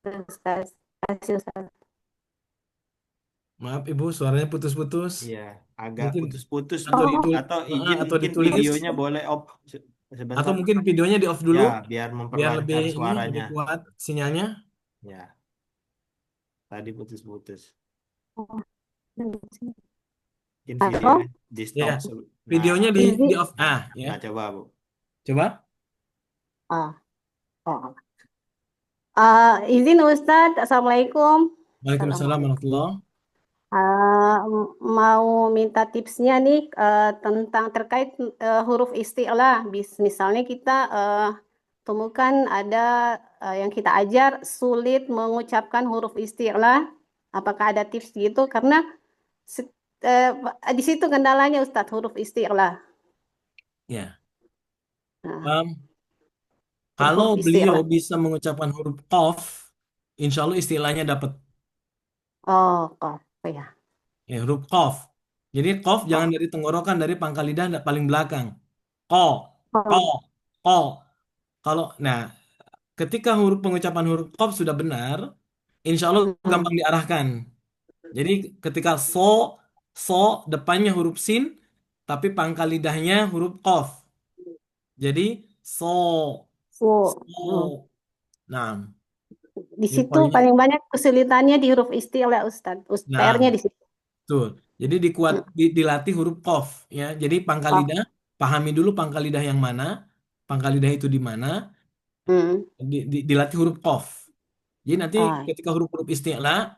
Ustaz. Kasih Ustaz. Maaf Ibu, suaranya putus-putus. Iya, agak Mungkin putus-putus Bu. atau ditulis Atau izin atau mungkin ditulis videonya boleh off atau sebentar. mungkin videonya di off dulu Ya, biar biar lebih memperlancar ini lebih suaranya. kuat sinyalnya. Ya, tadi putus-putus. Mungkin Halo, videonya di Ya, stop. Nah, videonya di izin. off. Ya. nah coba Bu. Coba. Oh. Izin Ustadz, Assalamualaikum. Waalaikumsalam warahmatullahi. Mau minta tipsnya nih tentang terkait huruf isti'lah. Misalnya kita temukan ada yang kita ajar sulit mengucapkan huruf isti'lah. Apakah ada tips gitu? Karena di situ kendalanya Ustadz, huruf isti'lah. Ya. Nah, Kalau huruf beliau isti'lah. bisa mengucapkan huruf qaf, insya Allah istilahnya dapat Oh, kok ya. ya, huruf qaf. Jadi qaf jangan Oh, dari tenggorokan, dari pangkal lidah paling belakang. Qa, qa, oh, qa. Nah, ketika pengucapan huruf qaf sudah benar, insya Allah hmm. gampang diarahkan. Jadi ketika so depannya huruf sin, tapi pangkal lidahnya huruf qaf. Jadi so, Oh, so. Nah, di ini situ poinnya. paling banyak kesulitannya di huruf istilah Ustadz. Nah, PR-nya di situ. betul. Jadi dilatih huruf qaf ya. Jadi pangkal Oh, lidah, pahami dulu pangkal lidah yang mana, pangkal lidah itu di mana, hmm. dilatih huruf qaf. Jadi nanti Oh, ketika huruf-huruf isti'la,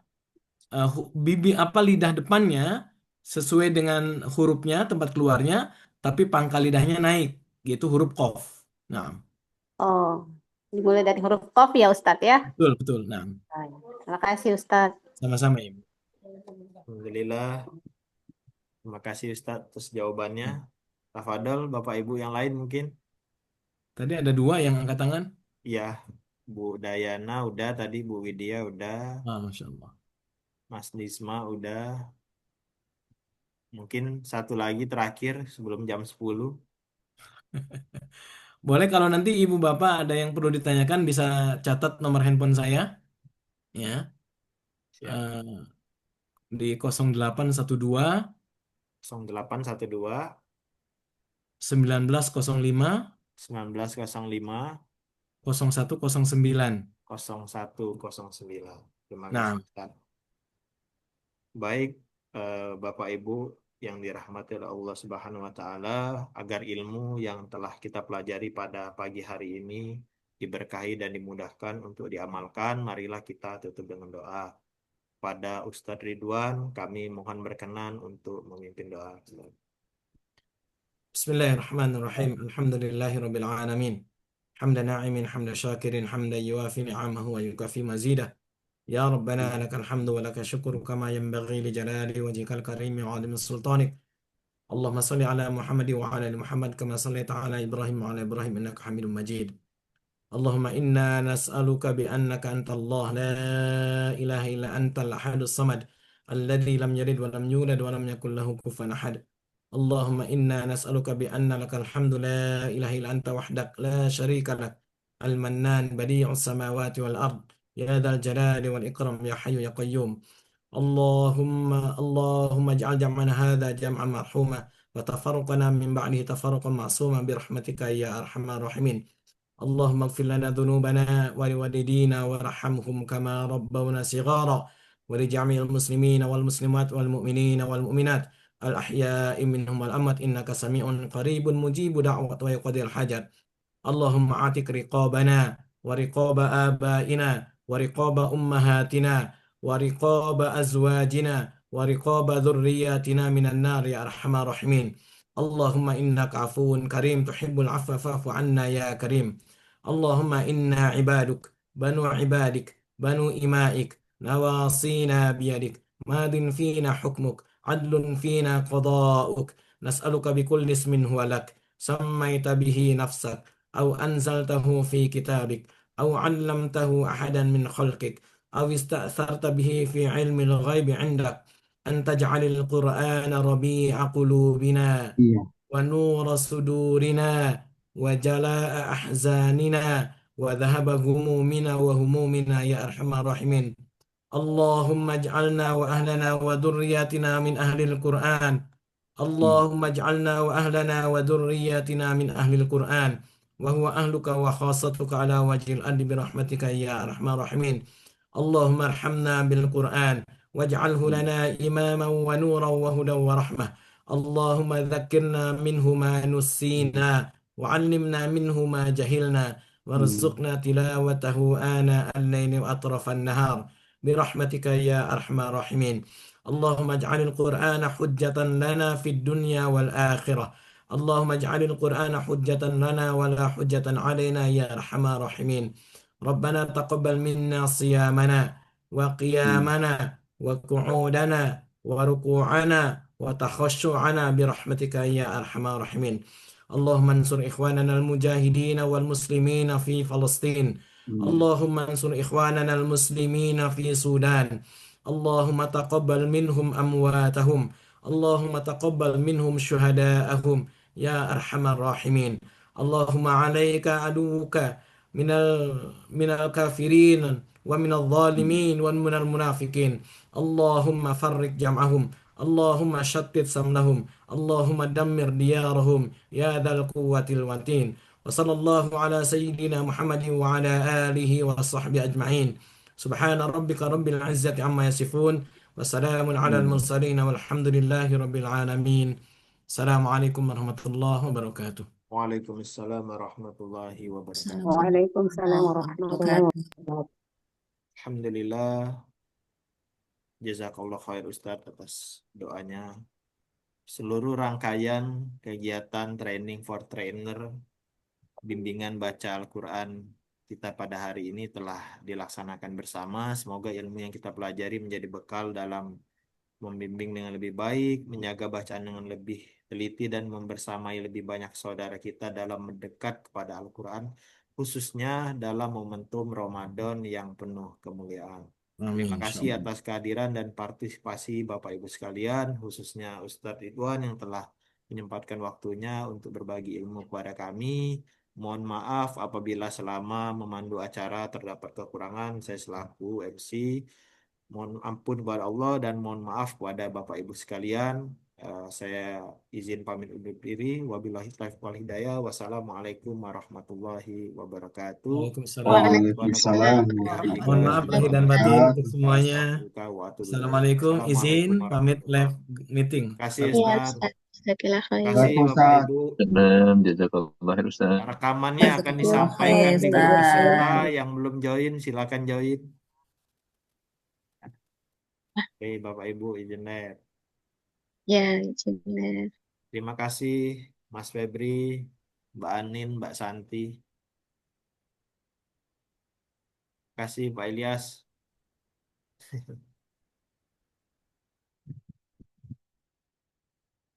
lidah depannya sesuai dengan hurufnya tempat keluarnya, tapi pangkal lidahnya naik, gitu huruf qaf. Nah, oh, dimulai dari huruf qaf ya Ustadz ya. betul betul. Nah, Terima kasih Ustadz. sama-sama Ibu. Alhamdulillah. Terima kasih Ustadz atas jawabannya. Tafadhol Bapak Ibu yang lain mungkin. Tadi ada dua yang angkat tangan. Ya, Bu Dayana udah tadi, Bu Widya udah, Ah, Masya Allah. Mas Nisma udah. Mungkin satu lagi terakhir sebelum jam 10. Boleh kalau nanti ibu bapak ada yang perlu ditanyakan bisa catat nomor handphone saya ya. Siap. Eh, di 0812 0812 1905 1905 0109. 0109. Terima kasih, Nah, Ustaz. Baik, Bapak Ibu yang dirahmati oleh Allah Subhanahu wa taala, agar ilmu yang telah kita pelajari pada pagi hari ini diberkahi dan dimudahkan untuk diamalkan, marilah kita tutup dengan doa. Pada Ustadz Ridwan, kami mohon berkenan untuk memimpin doa. Bismillahirrahmanirrahim. Alhamdulillahi rabbil alamin. Hamdan na'imin, hamdan syakirin, hamdan yuafi ni'amahu wa yukafi mazidah. Ya Rabbana lakal hamdu wa lakal syukru kama yanbaghi li jalali wajhikal karimi wa 'azimi sultanik. Allahumma salli ala Muhammad wa ala ali Muhammad kama sallaita ala Ibrahim wa ala Ibrahim innaka Hamidum Majid. اللهم إنا نسألك بأنك أنت الله لا إله إلا أنت الأحد الصمد الذي لم يلد ولم يولد ولم يكن له كفوا أحد. اللهم إنا نسألك بأن لك الحمد لا إله إلا أنت وحدك لا شريك لك المنان بديع السماوات والأرض يا ذا الجلال والإكرام يا حي يا قيوم. اللهم اللهم اجعل جمعنا هذا جمعا مرحوما وتفرقنا من بعده تفرقا معصوما برحمتك يا أرحم الراحمين. اللهم اغفر لنا ذنوبنا ولوالدينا وارحمهم كما ربونا صغارا ولجميع المسلمين والمسلمات والمؤمنين والمؤمنات الأحياء منهم والأموات إنك سميع قريب مجيب دعوة ويقضي الحاجات. اللهم اعتق رقابنا ورقاب آبائنا ورقاب أمهاتنا ورقاب أزواجنا ورقاب ذرياتنا من النار يا أرحم الراحمين. اللهم إنك عفو كريم تحب العفو فاعف عنا يا كريم. اللهم إنا عبادك بنو عبادك بنو إمائك نواصينا بيدك ماض فينا حكمك عدل فينا قضاؤك. نسألك بكل اسم هو لك سميت به نفسك أو أنزلته في كتابك أو علمته أحدا من خلقك أو استأثرت به في علم الغيب عندك أن تجعل القرآن ربيع قلوبنا Iya. ونور صدورنا وجلاء أحزاننا وذهب همومنا وهمومنا يا أرحم الراحمين. اللهم اجعلنا وأهلنا وذرياتنا من أهل القرآن. اللهم اجعلنا وأهلنا وذرياتنا من أهل القرآن وهو أهلك وخاصتك على وجه الأرض برحمتك يا أرحم الراحمين. اللهم ارحمنا بالقرآن واجعله لنا إماما ونورا وهدى ورحمة. اللهم ذكرنا منه ما نسينا وعلمنا منه ما جهلنا وارزقنا تلاوته آناء الليل وأطراف النهار برحمتك يا أرحم الراحمين. اللهم اجعل القرآن حجة لنا في الدنيا والآخرة. اللهم اجعل القرآن حجة لنا ولا حجة علينا يا أرحم الراحمين. ربنا تقبل منا صيامنا وقيامنا وقعودنا وركوعنا وتخشعنا برحمتك يا أرحم الراحمين. اللهم انصر إخواننا المجاهدين والمسلمين في فلسطين. اللهم انصر إخواننا المسلمين في السودان. اللهم تقبل منهم أمواتهم. اللهم تقبل منهم شهداءهم يا أرحم الراحمين. اللهم عليك عدوك من الكافرين ومن الظالمين ومن المنافقين. اللهم فرق جمعهم. اللهم شتت سمنهم. اللهم دمر ديارهم يا ذا القوة المتين. وصلى الله على سيدنا محمد وعلى آله وصحبه أجمعين. سبحان ربك رب العزة عما يصفون وسلام على المرسلين والحمد لله رب العالمين. السلام عليكم ورحمة الله وبركاته. Waalaikumsalam warahmatullahi wabarakatuh. Waalaikumsalam warahmatullahi wabarakatuh. Alhamdulillah, jazakallah khair Ustadz atas doanya. Seluruh rangkaian kegiatan training for trainer, bimbingan baca Al-Quran kita pada hari ini telah dilaksanakan bersama. Semoga ilmu yang kita pelajari menjadi bekal dalam membimbing dengan lebih baik, menjaga bacaan dengan lebih teliti, dan membersamai lebih banyak saudara kita dalam mendekat kepada Al-Quran, khususnya dalam momentum Ramadan yang penuh kemuliaan. Amin. Terima kasih Insyaallah. atas kehadiran dan partisipasi Bapak Ibu sekalian, khususnya Ustadz Ridwan yang telah menyempatkan waktunya untuk berbagi ilmu kepada kami. Mohon maaf apabila selama memandu acara terdapat kekurangan, saya selaku MC. Mohon ampun kepada Allah dan mohon maaf kepada Bapak Ibu sekalian. Saya izin pamit undur diri. Wabillahi taufiq wal hidayah. Wassalamualaikum warahmatullahi wabarakatuh. Waalaikumsalam. Waalaikumsalam Mohon maaf warahmatullahi lahir dan batin untuk wabarakatuh. semuanya. Assalamualaikum. Izin Assalamualaikum pamit live warahmatullahi meeting. wabarakatuh. Kasih Ya, Ustaz. Ustaz. Jazakallah khair. Kasih Waalaikumsalam. Bapak Ibu. Salam, jazakallah khair Ustaz. Rekamannya akan Jazakallah disampaikan khair, di grup peserta. Ustaz. Yang belum join silakan join. Oke, Bapak Ibu izin live. Ya, izin. Terima kasih Mas Febri, Mbak Anin, Mbak Santi. Terima kasih Pak Ilyas.